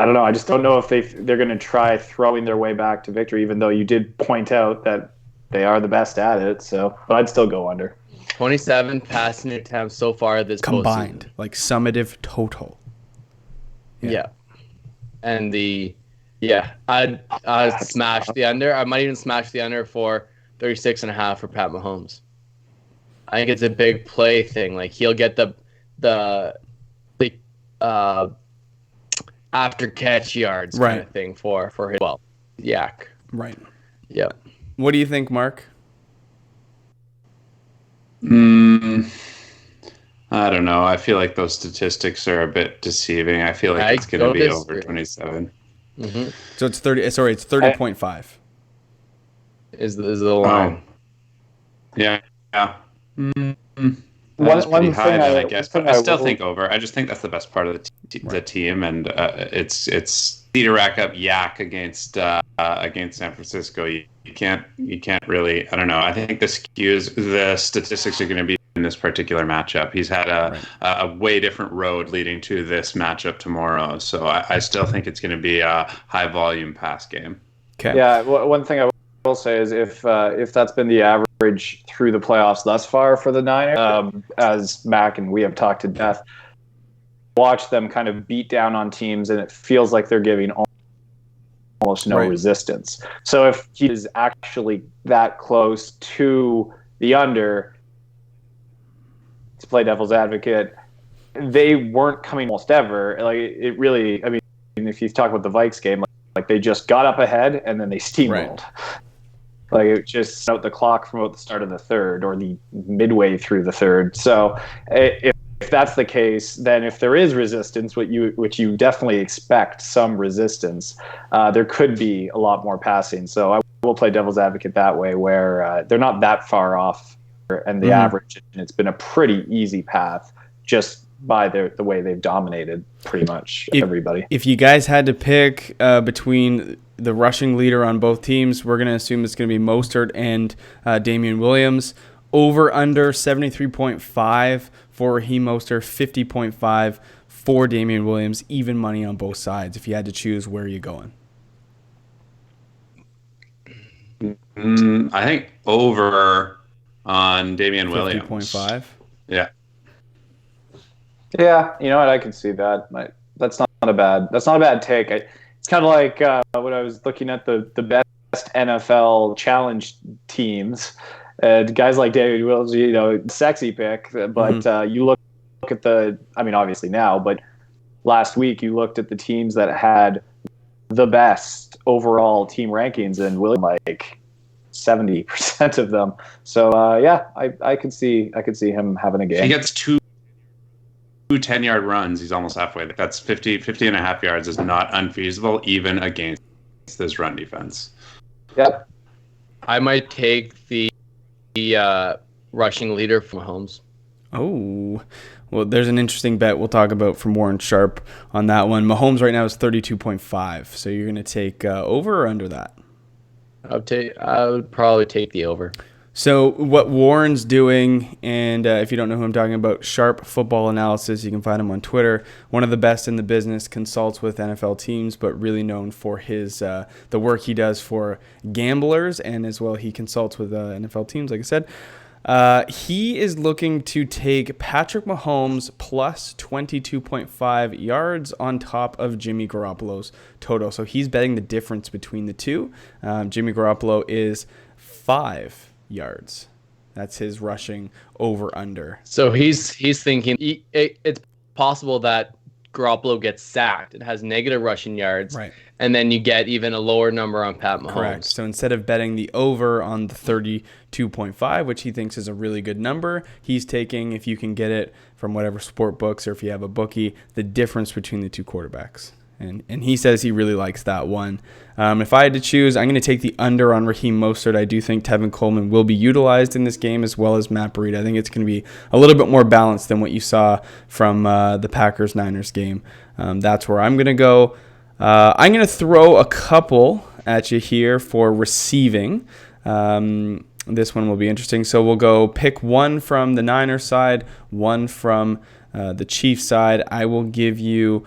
don't know. I just don't know if they're going to try throwing their way back to victory, even though you did point out that they are the best at it. So, but I'd still go under. 27 passing attempts so far this Combined, postseason. like summative total. Yeah. And I'd smash the under. I might even smash the under for 36.5 for Pat Mahomes. I think it's a big play thing. Like he'll get the after catch yards kind of thing for his yak. Right. Yeah. What do you think, Mark? I don't know. I feel like those statistics are a bit deceiving. I feel like it's going to be over 27. Mm-hmm. So it's 30. Sorry, it's 30.5. Is the line? Yeah. One pretty high thing then, I guess, but I still think over. I just think that's the best part of the team, and it's easy to rack up yak against San Francisco. You can't really. I don't know. I think the statistics are going to be in this particular matchup. He's had a way different road leading to this matchup tomorrow, so I still think it's going to be a high volume pass game. Okay. Yeah. One thing I will say is if that's been the average through the playoffs thus far for the Niners, as Mac and we have talked to death, watch them kind of beat down on teams, and it feels like they're giving almost no resistance. So if he is actually that close to the under, to play devil's advocate, they weren't coming almost ever. Like it really, I mean, if you talk about the Vikes game, like they just got up ahead and then they steamrolled. Like it just out the clock from about the start of the third or the midway through the third. So if that's the case, then if there is resistance, which you definitely expect some resistance, there could be a lot more passing. So I will play devil's advocate that way, where they're not that far off, and the average, and it's been a pretty easy path just by the way they've dominated pretty much everybody. If you guys had to pick between the rushing leader on both teams, we're going to assume it's going to be Mostert and Damian Williams. Over under 73.5 for Raheem Mostert, 50.5 for Damian Williams. Even money on both sides. If you had to choose, where are you going? I think over on Damian Williams. 50.5. Yeah. Yeah, you know what? I can see that. That's not a bad take. It's kind of like when I was looking at the best NFL challenge teams. Guys like David Wills, sexy pick. But you look at obviously now, but last week you looked at the teams that had the best overall team rankings, and Williams like 70% of them. So I could see him having a game. He gets two 10-yard runs. He's almost halfway. That's 50 and a half yards is not unfeasible, even against this run defense. Yep. I might take the rushing leader from Mahomes. Oh, Well, there's an interesting bet we'll talk about from Warren Sharp on that one. Mahomes right now is 32.5. So you're going to take over or under that? I would probably take the over. So what Warren's doing, and if you don't know who I'm talking about, Sharp Football Analysis, you can find him on Twitter. One of the best in the business, consults with NFL teams, but really known for his the work he does for gamblers, and as well he consults with NFL teams, like I said. He is looking to take Patrick Mahomes plus 22.5 yards on top of Jimmy Garoppolo's total. So he's betting the difference between the two. Jimmy Garoppolo is 5 yards. That's his rushing over under. So he's thinking it's possible that Garoppolo gets sacked. It has negative rushing yards. Right. And then you get even a lower number on Pat Mahomes. Correct. So instead of betting the over on the 32.5, which he thinks is a really good number, he's taking, if you can get it from whatever sport books or if you have a bookie, the difference between the two quarterbacks. And he says he really likes that one. If I had to choose, I'm going to take the under on Raheem Mostert. I do think Tevin Coleman will be utilized in this game as well as Matt Breida. I think it's going to be a little bit more balanced than what you saw from the Packers-Niners game. That's where I'm going to go. I'm going to throw a couple at you here for receiving. This one will be interesting. So we'll go pick one from the Niners side, one from the Chiefs side. I will give you...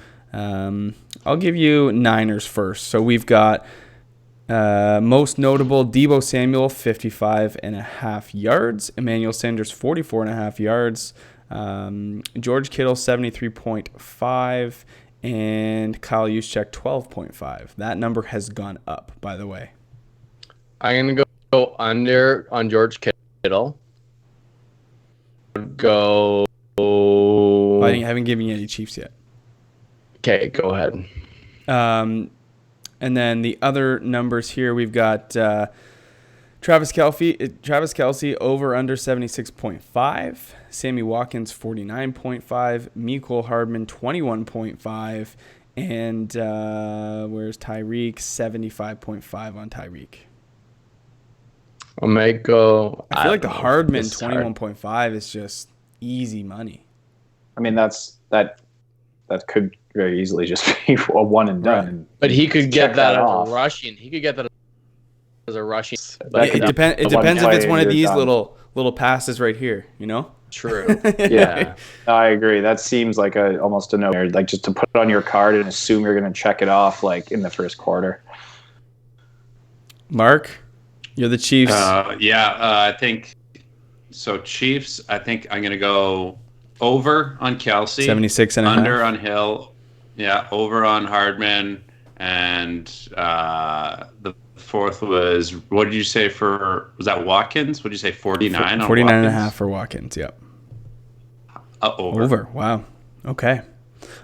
I'll give you Niners first. So we've got most notable Deebo Samuel, 55.5 yards. Emmanuel Sanders, 44.5 yards. George Kittle, 73.5. And Kyle Juszczyk, 12.5. That number has gone up, by the way. I'm going to go under on George Kittle. Go... I haven't given you any Chiefs yet. Okay, go ahead. And then the other numbers here, we've got Travis Kelce over under 76.5, Sammy Watkins 49.5, Mecole Hardman 21.5, and where's Tyreek? 75.5 on Tyreek. I might go. I feel like the Hardman 21.5 is just easy money. I mean, that could very easily just be a one and done. Right. But he could get that as off. a rushing. He could get that as a rushing. It depends if it's one of these little passes right here, you know? True. Yeah. I agree. That seems like almost a no, like just to put it on your card and assume you're going to check it off like in the first quarter. Mark, you're the Chiefs. I think so. Chiefs, I think I'm going to go over on Kelce, 76.5. under on Hill, over on Hardman, and the fourth was, what did you say was that Watkins? What did you say, 49 on 49.5 for Watkins, yep. Over. Wow. Okay.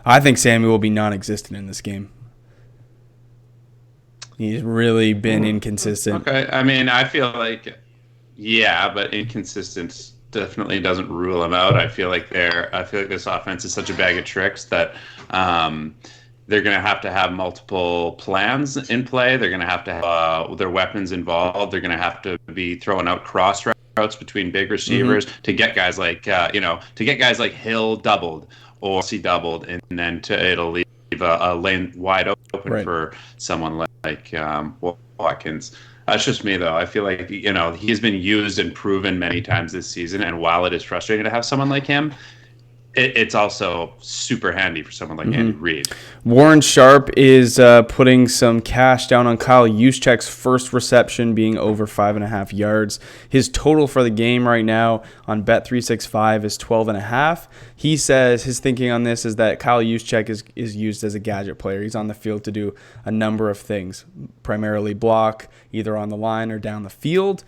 I think Sammy will be non-existent in this game. He's really been inconsistent. Okay. I mean, I feel like, but inconsistent definitely doesn't rule him out. I feel like this offense is such a bag of tricks that they're going to have multiple plans in play. They're going to have their weapons involved. They're going to have to be throwing out cross routes between big receivers to get guys like Hill doubled or C doubled, and then it'll leave a lane wide open for someone like Watkins. That's just me, though. I feel like, he's been used and proven many times this season, and while it is frustrating to have someone like him, it's also super handy for someone like Andy Reid. Warren Sharp is putting some cash down on Kyle Juszczyk's first reception being over 5.5 yards. His total for the game right now on Bet365 is 12.5. He says his thinking on this is that Kyle Juszczyk is used as a gadget player. He's on the field to do a number of things, primarily block, either on the line or down the field.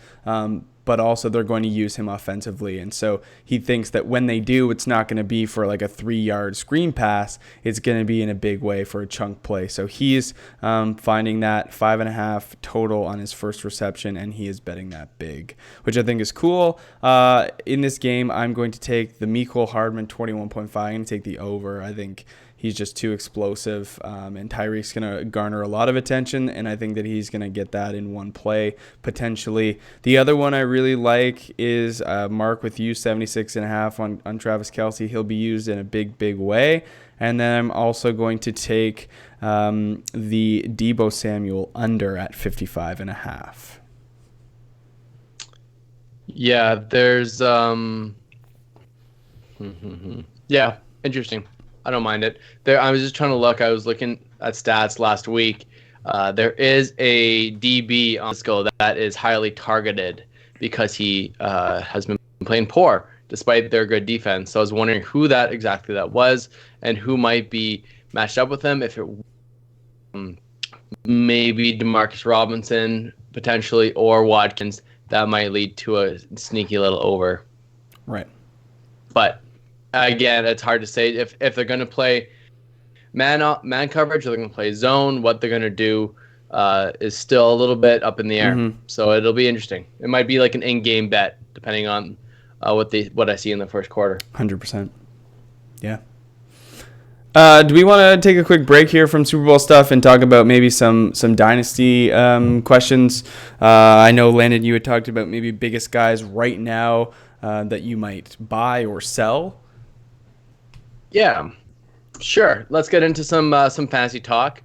But also they're going to use him offensively. And so he thinks that when they do, it's not going to be for like a 3-yard screen pass. It's going to be in a big way for a chunk play. So he's finding that 5.5 total on his first reception, and he is betting that big, which I think is cool. In this game, I'm going to take the Mecole Hardman 21.5. I'm going to take the over. I think He's just too explosive, and Tyreek's going to garner a lot of attention, and I think that he's going to get that in one play, potentially. The other one I really like is Mark with you, 76.5 on Travis Kelce. He'll be used in a big, big way. And then I'm also going to take the Deebo Samuel under at 55.5. Yeah, there's yeah, interesting. I don't mind it. There, I was just trying to look. I was looking at stats last week. There is a DB on Cisco that is highly targeted because he has been playing poor despite their good defense. So I was wondering who that exactly that was and who might be matched up with him. If it maybe Demarcus Robinson potentially or Watkins, that might lead to a sneaky little over. Right. But again, it's hard to say if they're going to play man coverage or they're going to play zone. What they're going to do is still a little bit up in the air. Mm-hmm. So it'll be interesting. It might be like an in-game bet depending on what I see in the first quarter. 100%. Yeah. Do we want to take a quick break here from Super Bowl stuff and talk about maybe some dynasty questions? I know, Landon, you had talked about maybe biggest guys right now that you might buy or sell. Yeah, sure. Let's get into some fantasy talk.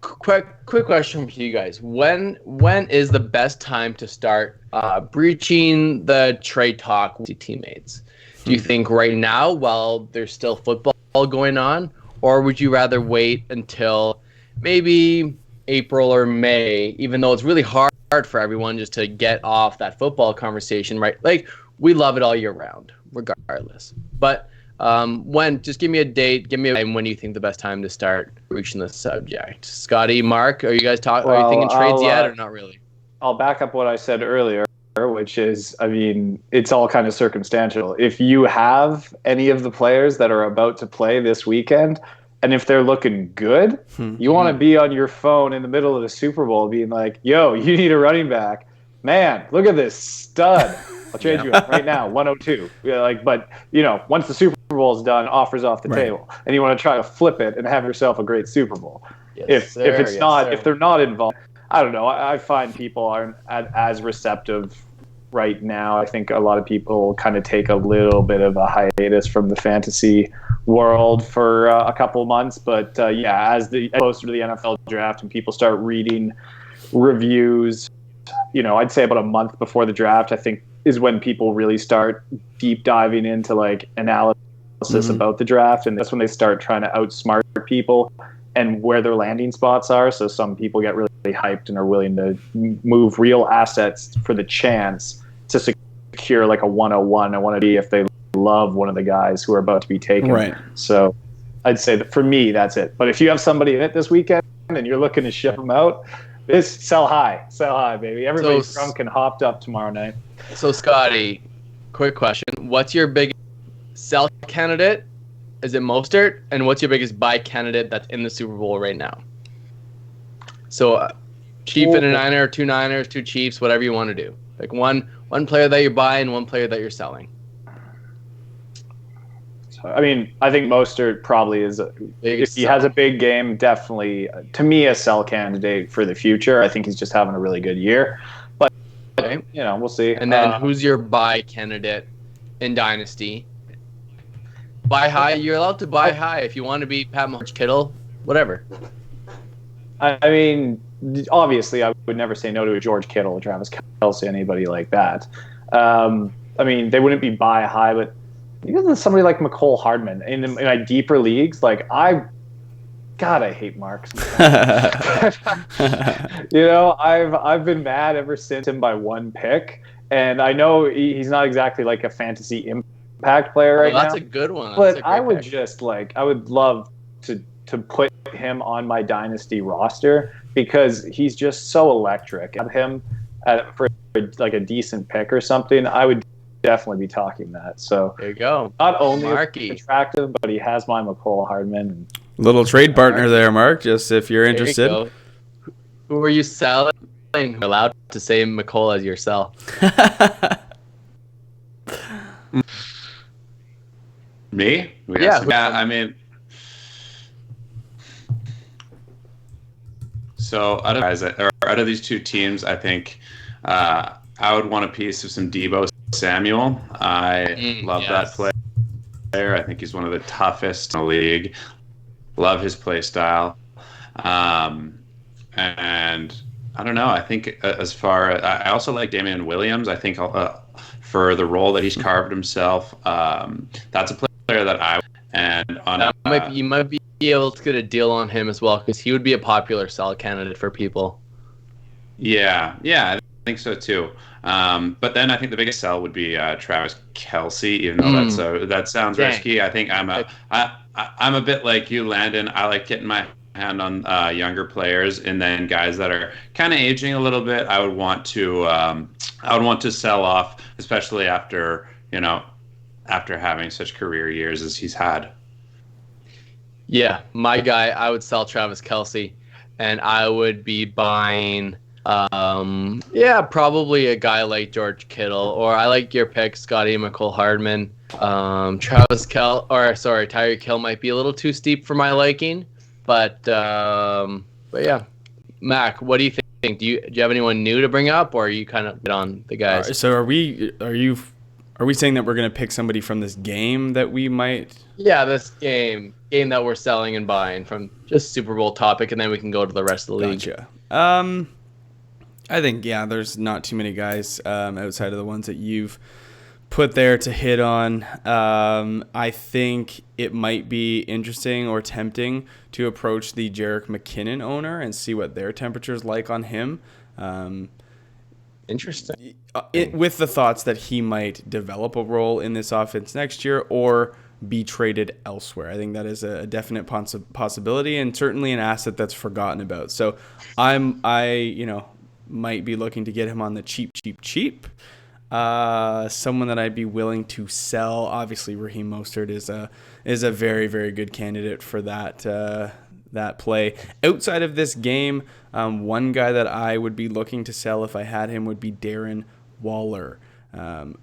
Quick question for you guys. When is the best time to start breaching the trade talk with your teammates? Do you think right now while there's still football going on, or would you rather wait until maybe April or May, even though it's really hard for everyone just to get off that football conversation, right? Like, we love it all year round, regardless. But just give me a date, give me a time when you think the best time to start reaching the subject. Scotty, Mark, are you guys are you thinking trades yet or not really? I'll back up what I said earlier, which is, I mean, it's all kind of circumstantial. If you have any of the players that are about to play this weekend, and if they're looking good, you want to be on your phone in the middle of the Super Bowl being like, yo, you need a running back. Man, look at this stud. I'll trade you right now, 102. But once the Super Bowl is done, offers off the table, and you want to try to flip it and have yourself a great Super Bowl. If they're not involved, I don't know. I find people aren't as receptive right now. I think a lot of people kind of take a little bit of a hiatus from the fantasy world for a couple of months. But as closer to the NFL draft and people start reading reviews, I'd say about a month before the draft, I think is when people really start deep diving into like analysis about the draft. And that's when they start trying to outsmart people and where their landing spots are. So some people get really hyped and are willing to move real assets for the chance to secure like a 101. I want to be if they love one of the guys who are about to be taken. Right. So I'd say that for me, that's it. But if you have somebody in it this weekend and you're looking to ship them out, sell high, baby. Everybody's drunk and hopped up tomorrow night. So Scotty, quick question. What's your biggest sell candidate? Is it Mostert? And what's your biggest buy candidate that's in the Super Bowl right now? So Chief and a Niner, two Niners, two Chiefs, whatever you want to do. Like one player that you're buying, one player that you're selling. I mean, I think Mostert probably is, if he has a big game, definitely, to me, a sell candidate for the future. I think he's just having a really good year. But, we'll see. And then who's your buy candidate in Dynasty? Buy high. You're allowed to buy high if you want to be Pat Mahomes, Kittle, whatever. I mean, obviously, I would never say no to a George Kittle, or Travis Kelce, anybody like that. I mean, they wouldn't be buy high, but even somebody like McCole Hardman in my deeper leagues, like I hate Mark. I've been mad ever since him by one pick, and I know he's not exactly like a fantasy impact player right now. That's a good one. But I would I would love to put him on my dynasty roster because he's just so electric. Have him for like a decent pick or something, I would definitely be talking that. So there you go. Not only is he attractive, but he has my McCole Hardman. Little trade partner there, Mark. Just if you're interested. You who are you selling? You're allowed to say McCole as your sell. Me? I mean, so out of these two teams, I think I would want a piece of some Debo Samuel. I love that player. I think he's one of the toughest in the league. Love his play style. And I don't know. I think I also like Damian Williams. I think for the role that he's carved himself, that's a player that you might be able to get a deal on him as well, because he would be a popular sell candidate for people. Yeah, I think so too. But then I think the biggest sell would be Travis Kelce, even though that sounds risky. I think I'm a bit like you, Landon. I like getting my hand on younger players, and then guys that are kind of aging a little bit. I would want to sell off, especially after having such career years as he's had. Yeah, my guy, I would sell Travis Kelce, and I would be buying, probably a guy like George Kittle, or I like your pick, Scotty McCole-Hardman. Tyreek Hill might be a little too steep for my liking, but yeah, Mac, what do you think? Do you have anyone new to bring up, or are you kind of on the guys? So are we saying that we're going to pick somebody from this game that we might? Yeah, this game that we're selling and buying from just Super Bowl topic, and then we can go to the rest of the league. Gotcha. I think, there's not too many guys outside of the ones that you've put there to hit on. I think it might be interesting or tempting to approach the Jerick McKinnon owner and see what their temperature's like on him. Interesting. With the thoughts that he might develop a role in this offense next year or be traded elsewhere. I think that is a definite possibility, and certainly an asset that's forgotten about. So I might be looking to get him on the cheap. Someone that I'd be willing to sell. Obviously, Raheem Mostert is a very, very good candidate for that play. Outside of this game, one guy that I would be looking to sell if I had him would be Darren Waller.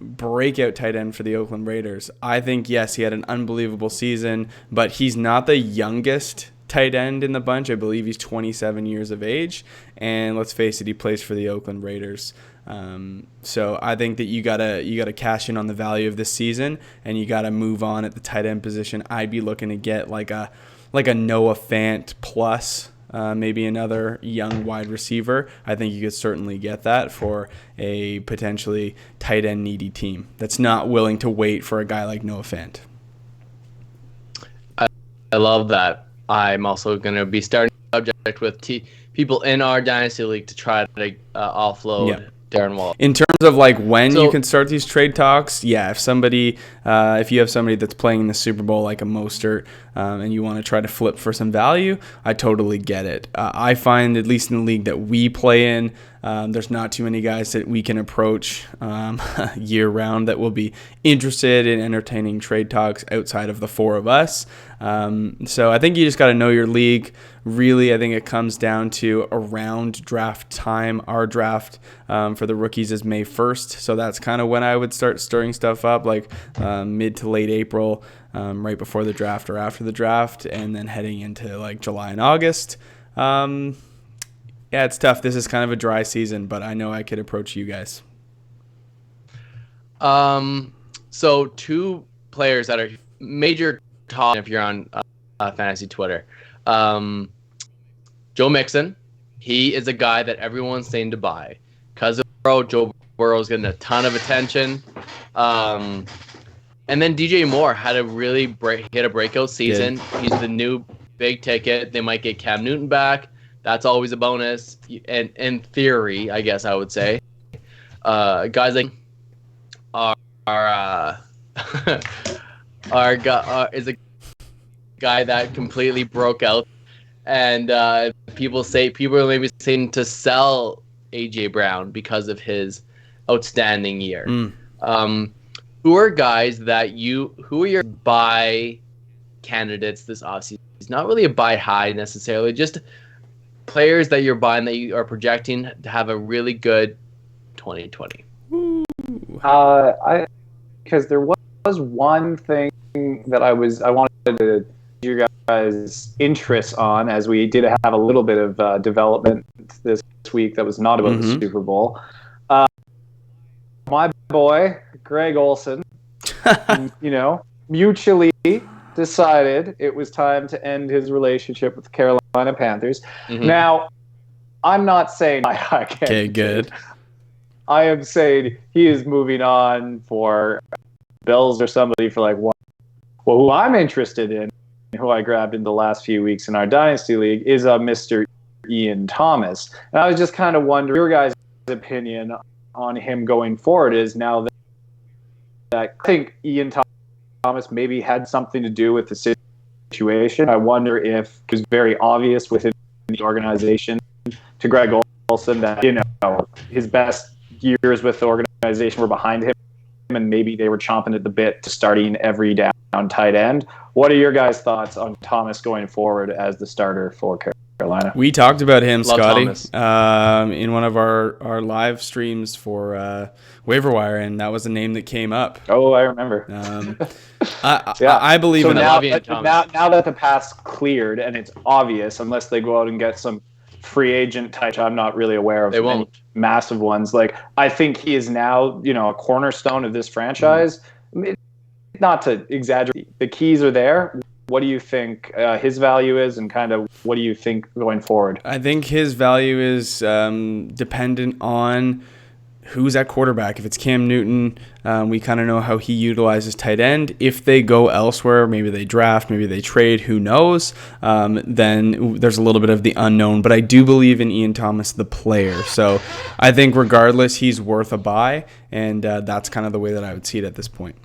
Breakout tight end for the Oakland Raiders. I think, yes, he had an unbelievable season, but he's not the youngest tight end in the bunch. I believe he's 27 years of age, and let's face it, he plays for the Oakland Raiders. So I think that you gotta cash in on the value of this season, and you gotta move on at the tight end position. I'd be looking to get like a Noah Fant plus maybe another young wide receiver. I think you could certainly get that for a potentially tight end needy team that's not willing to wait for a guy like Noah Fant. I love that. I'm also going to be starting a subject with people in our Dynasty League to try to offload Darren Waller. In terms of when you can start these trade talks, if you have somebody that's playing in the Super Bowl like a Mostert and you want to try to flip for some value, I totally get it. I find, at least in the league that we play in, there's not too many guys that we can approach year round that will be interested in entertaining trade talks outside of the four of us. So I think you just got to know your league. Really, I think it comes down to around draft time. Our draft for the rookies is May 1st, so that's kind of when I would start stirring stuff up, mid to late April, right before the draft or after the draft, and then heading into July and August. It's tough. This is kind of a dry season, but I know I could approach you guys. So two players that are major top if you're on fantasy Twitter. Joe Mixon, he is a guy that everyone's saying to buy because Joe Burrow's getting a ton of attention. And then DJ Moore had a really hit a breakout season. Yeah. He's the new big ticket. They might get Cam Newton back. That's always a bonus. And in theory, I guess I would say, guys like is a guy that completely broke out, and people are maybe saying to sell AJ Brown because of his outstanding year. Who are guys who are your buy candidates this offseason? It's not really a buy high necessarily, just players that you're buying that you are projecting to have a really good 2020. Because there was one thing that I wanted to your guys' interest on, as we did have a little bit of development this week that was not about the Super Bowl. My boy Greg Olsen, mutually decided it was time to end his relationship with the Carolina Panthers. Now, I'm not saying I can't. Okay, good. I am saying he is moving on for Bills or somebody for like one. Well, who I'm interested in, who I grabbed in the last few weeks in our Dynasty League, is Mr. Ian Thomas. And I was just kind of wondering your guys' opinion on him going forward is now that I think Ian Thomas maybe had something to do with the situation. I wonder if it was very obvious within the organization to Greg Olsen that, his best years with the organization were behind him, and maybe they were chomping at the bit to starting every down tight end. What are your guys' thoughts on Thomas going forward as the starter for Carolina? We talked about him, Love Scotty, in one of our live streams for Waiver Wire, and that was a name that came up. Oh, I remember. I believe in now that the path's cleared and it's obvious, unless they go out and get some free agent type, I'm not really aware of any massive ones. Like, I think he is now, a cornerstone of this franchise. Not to exaggerate, the keys are there. What do you think his value is, and kind of what do you think going forward? I think his value is dependent on who's at quarterback. If it's Cam Newton, we kind of know how he utilizes tight end. If they go elsewhere, maybe they draft, maybe they trade, who knows, then there's a little bit of the unknown. But I do believe in Ian Thomas, the player. So I think regardless, he's worth a buy, and that's kind of the way that I would see it at this point.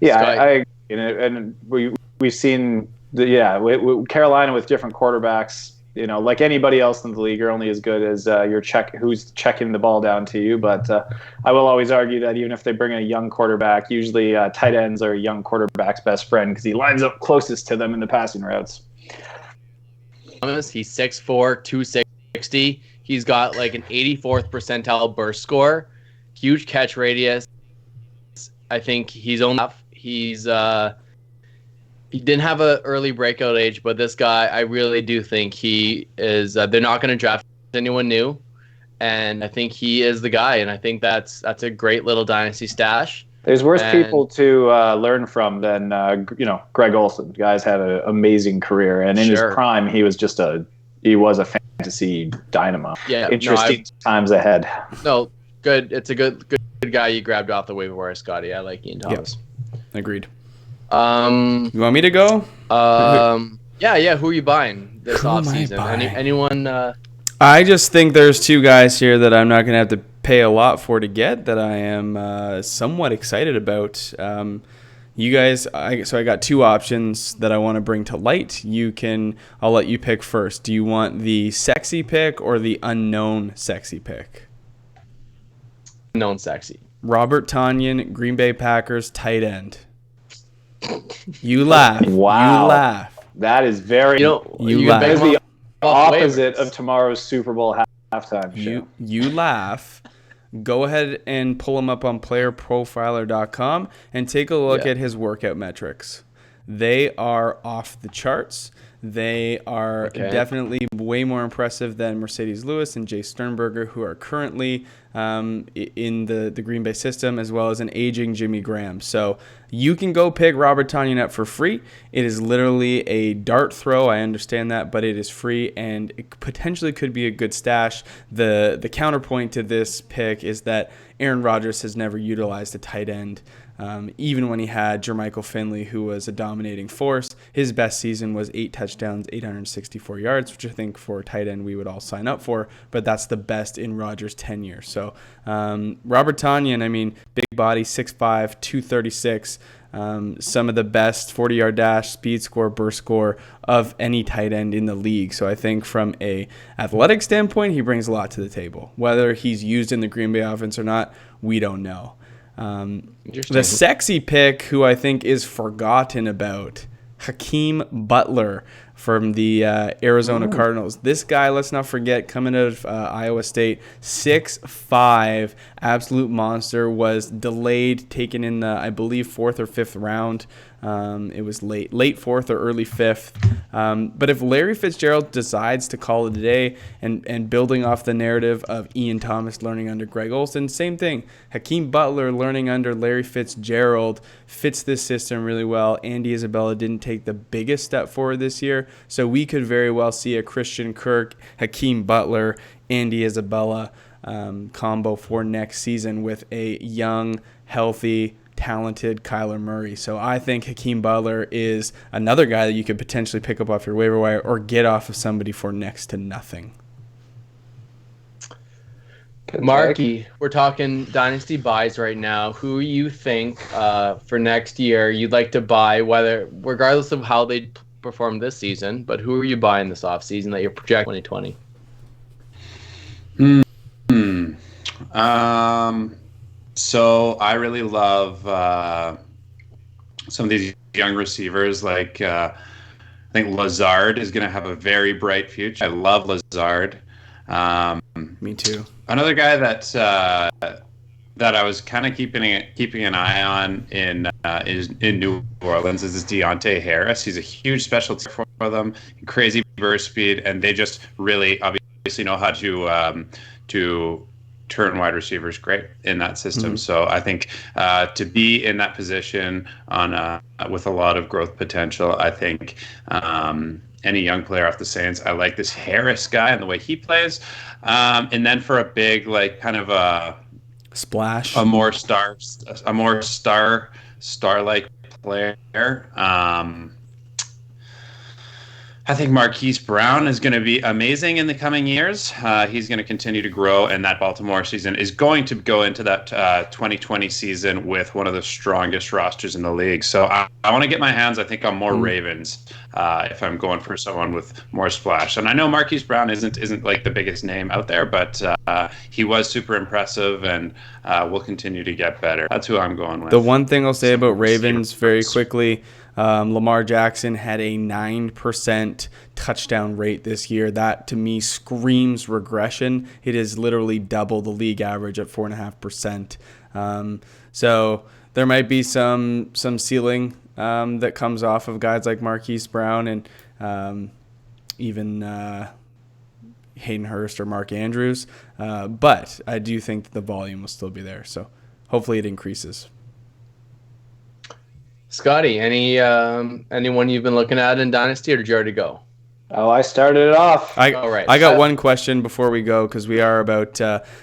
Yeah, and we've seen Carolina with different quarterbacks. Like anybody else in the league, you're only as good as who's checking the ball down to you. But I will always argue that even if they bring in a young quarterback, usually tight ends are a young quarterback's best friend because he lines up closest to them in the passing routes. He's 6'4", 260. He's got like an 84th percentile burst score, huge catch radius. I think he didn't have an early breakout age, but this guy, I really do think he is. They're not going to draft anyone new, and I think he is the guy. And I think that's a great little dynasty stash. There's worse people to learn from than Greg Olsen. The guy's had an amazing career, and in his prime, he was a fantasy dynamo. Yeah, interesting times ahead. No, good. It's a good guy you grabbed off the waiver wire, Scotty. I like Ian Thomas. Yep. Agreed. You want me to go? Yeah. Who are you buying this offseason? Anyone? I just think there's two guys here that I'm not going to have to pay a lot for to get that I am somewhat excited about. You guys, so I got two options that I want to bring to light. I'll let you pick first. Do you want the sexy pick or the unknown sexy pick? Unknown sexy. Robert Tonyan, Green Bay Packers, tight end. You laugh. Wow. You laugh. That is very. You laugh. That is the opposite of tomorrow's Super Bowl halftime show. You laugh. Go ahead and pull him up on playerprofiler.com and take a look at his workout metrics. They are off the charts. They are definitely way more impressive than Mercedes Lewis and Jay Sternberger, who are currently in the Green Bay system, as well as an aging Jimmy Graham. So you can go pick Robert Tonyan up for free. It is literally a dart throw. I understand that, but it is free, and it potentially could be a good stash. The counterpoint to this pick is that Aaron Rodgers has never utilized a tight end. Even when he had Jermichael Finley, who was a dominating force. His best season was 8 touchdowns, 864 yards, which I think for a tight end we would all sign up for, but that's the best in Rodgers' tenure. So Robert Tonyan, big body, 6'5", 236, some of the best 40-yard dash, speed score, burst score of any tight end in the league. So I think from a athletic standpoint, he brings a lot to the table. Whether he's used in the Green Bay offense or not, we don't know. The sexy pick, who I think is forgotten about, Hakeem Butler from the Arizona Cardinals. This guy, let's not forget, coming out of Iowa State, 6'5", absolute monster, was delayed, taken in the, I believe, 4th or 5th round. It was late 4th or early 5th. But if Larry Fitzgerald decides to call it a day, and building off the narrative of Ian Thomas learning under Greg Olson, same thing. Hakeem Butler learning under Larry Fitzgerald fits this system really well. Andy Isabella didn't take the biggest step forward this year, so we could very well see a Christian Kirk, Hakeem Butler, Andy Isabella combo for next season with a young, healthy, talented Kyler Murray. So I think Hakeem Butler is another guy that you could potentially pick up off your waiver wire or get off of somebody for next to nothing. Marky, we're talking dynasty buys right now. Who you think for next year you'd like to buy, whether regardless of how they perform this season, but who are you buying this offseason that you're projecting 2020? So I really love some of these young receivers. Like I think Lazard is going to have a very bright future. I love Lazard. Me too. Another guy that I was kind of keeping an eye on in New Orleans is this Deontay Harris. He's a huge specialty for them, crazy burst speed, and they just really obviously know how to turn wide receivers great in that system. Mm-hmm. So I think to be in that position with a lot of growth potential, I think any young player off the Saints, I like this Harris guy and the way he plays. And then for a big, like, kind of a splash, a more star-like player. I think Marquise Brown is going to be amazing in the coming years. He's going to continue to grow, and that Baltimore season is going to go into that 2020 season with one of the strongest rosters in the league. So I want to get my hands, I think, on more Ravens if I'm going for someone with more splash. And I know Marquise Brown isn't like the biggest name out there, but he was super impressive and will continue to get better. That's who I'm going with. The one thing I'll say about Ravens very quickly, Lamar Jackson had a 9% touchdown rate this year. That, to me, screams regression. It is literally double the league average at 4.5%. So there might be some ceiling that comes off of guys like Marquise Brown and even Hayden Hurst or Mark Andrews. But I do think that the volume will still be there. So hopefully it increases. Scotty, anyone you've been looking at in Dynasty, or did you already go? Oh, I started it off. I got one question before we go, because we are about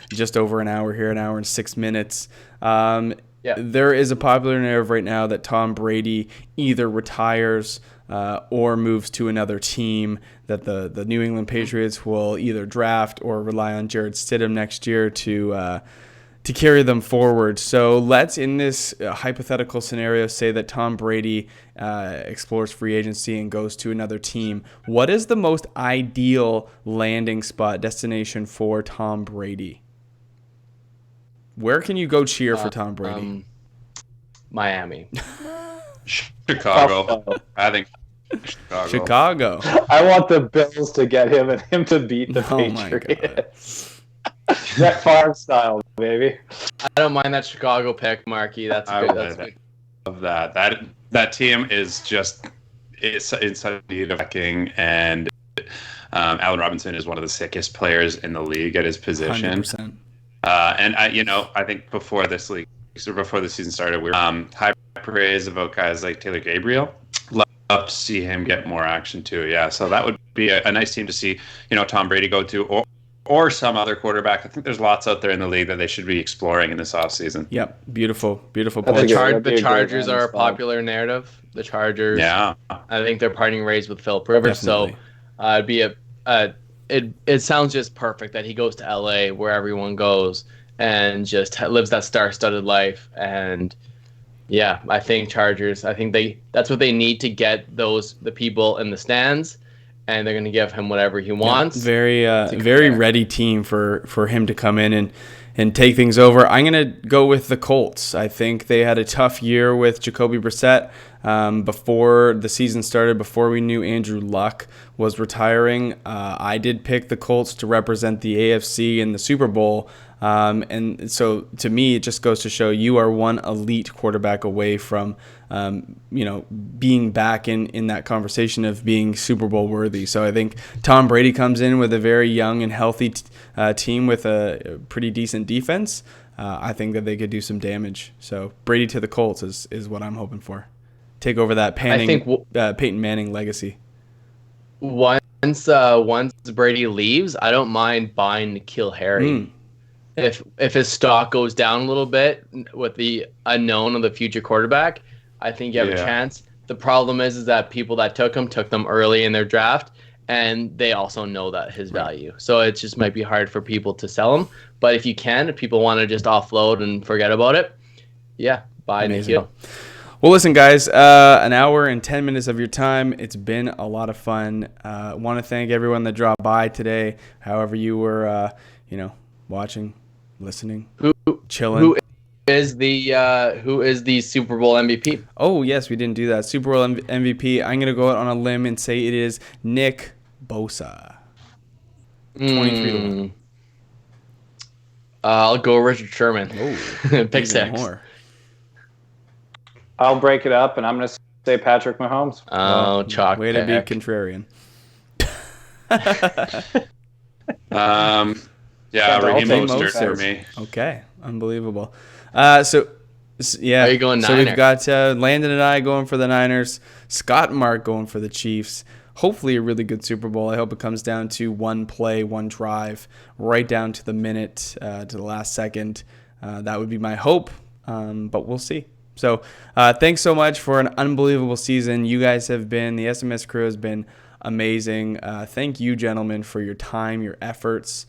just over an hour here, an hour and 6 minutes. There is a popular narrative right now that Tom Brady either retires or moves to another team, that the New England Patriots will either draft or rely on Jarrett Stidham next year to carry them forward. So let's, in this hypothetical scenario, say that Tom Brady explores free agency and goes to another team. What is the most ideal landing spot destination for Tom Brady? Where can you go cheer for Tom Brady? Miami. Chicago. I think Chicago. I want the Bills to get him and him to beat the My Patriots. That farm style, baby. I don't mind that Chicago pick, Marky. That's good. That's good. Love that. That team is just it's in need of backing, and Allen Robinson is one of the sickest players in the league at his position. 100%. And I think before the season started, we were high praise about guys like Taylor Gabriel. Love to see him get more action too. Yeah, so that would be a nice team to see, Tom Brady go to, or some other quarterback. I think there's lots out there in the league that they should be exploring in this offseason. Yep, beautiful point. The Chargers are a popular narrative. The Chargers, yeah, I think they're parting ways with Philip Rivers. Definitely. So it sounds just perfect that he goes to LA, where everyone goes, and just lives that star-studded life. And yeah, I think Chargers. I think that's what they need to get the people in the stands and they're going to give him whatever he wants. Very ready team for him to come in and take things over. I'm going to go with the Colts. I think they had a tough year with Jacoby Brissett before the season started, before we knew Andrew Luck was retiring. I did pick the Colts to represent the AFC in the Super Bowl. And so to me, it just goes to show you are one elite quarterback away from, being back in that conversation of being Super Bowl worthy. So I think Tom Brady comes in with a very young and healthy team with a pretty decent defense. I think that they could do some damage. So Brady to the Colts is what I'm hoping for. Take over that Peyton Manning legacy. Once Brady leaves, I don't mind buying N'Keal Harry. If his stock goes down a little bit with the unknown of the future quarterback, I think you have a chance. The problem is that people that took them early in their draft, and they also know that his value. So it just might be hard for people to sell him. But if people want to just offload and forget about it, buy N'Keal. Well, listen, guys, an hour and 10 minutes of your time. It's been a lot of fun. I want to thank everyone that dropped by today, however you were, watching, listening, chilling. Who is the Super Bowl MVP? Oh, yes, we didn't do that. Super Bowl MVP. I'm going to go out on a limb and say it is Nick Bosa. 23-1. I'll go Richard Sherman. Oh, pick 6. More. I'll break it up, and I'm going to say Patrick Mahomes. Oh, chalk way pick. To be contrarian. Raheem Mostert for me. Okay, unbelievable. Are you going Niners? So we've got Landon and I going for the Niners, Scott and Mark going for the Chiefs. Hopefully a really good Super Bowl. I hope it comes down to one play, one drive, right down to the minute, to the last second. That would be my hope, but we'll see. So thanks so much for an unbelievable season. You guys have been, the SMS crew has been amazing. Thank you, gentlemen, for your time, your efforts,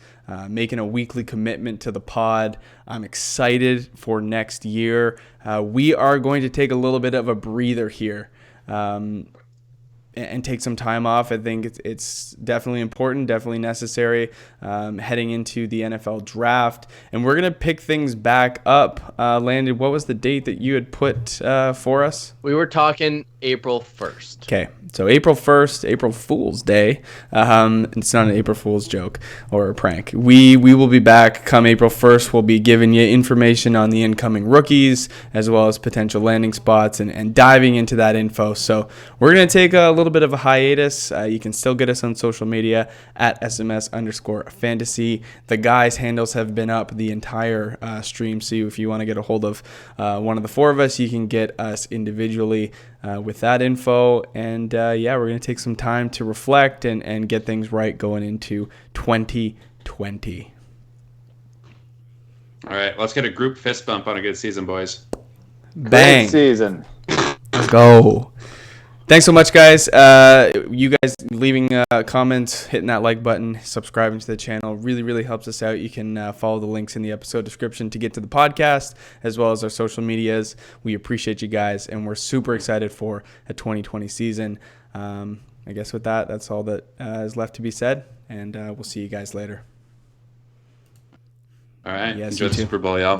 making a weekly commitment to the pod. I'm excited for next year. We are going to take a little bit of a breather here and take some time off. I think it's definitely important, definitely necessary, heading into the NFL draft. And we're going to pick things back up. Landon, what was the date that you had put for us? We were talking April 1st. Okay, so April 1st, April Fool's Day. It's not an April Fool's joke or a prank. We will be back come April 1st. We'll be giving you information on the incoming rookies as well as potential landing spots and diving into that info. So we're going to take a little bit of a hiatus. You can still get us on social media at SMS_fantasy. The guys' handles have been up the entire stream. So if you want to get a hold of one of the four of us, you can get us individually with that info. And we're going to take some time to reflect and get things right going into 2020. All right, let's get a group fist bump on a good season, boys. Bang. Great season. Let's go. Thanks so much, guys. You guys leaving comments, hitting that like button, subscribing to the channel really, really helps us out. You can follow the links in the episode description to get to the podcast as well as our social medias. We appreciate you guys, and we're super excited for a 2020 season. I guess with that, that's all that is left to be said, and we'll see you guys later. All right. Yes, enjoy the Super Bowl, y'all.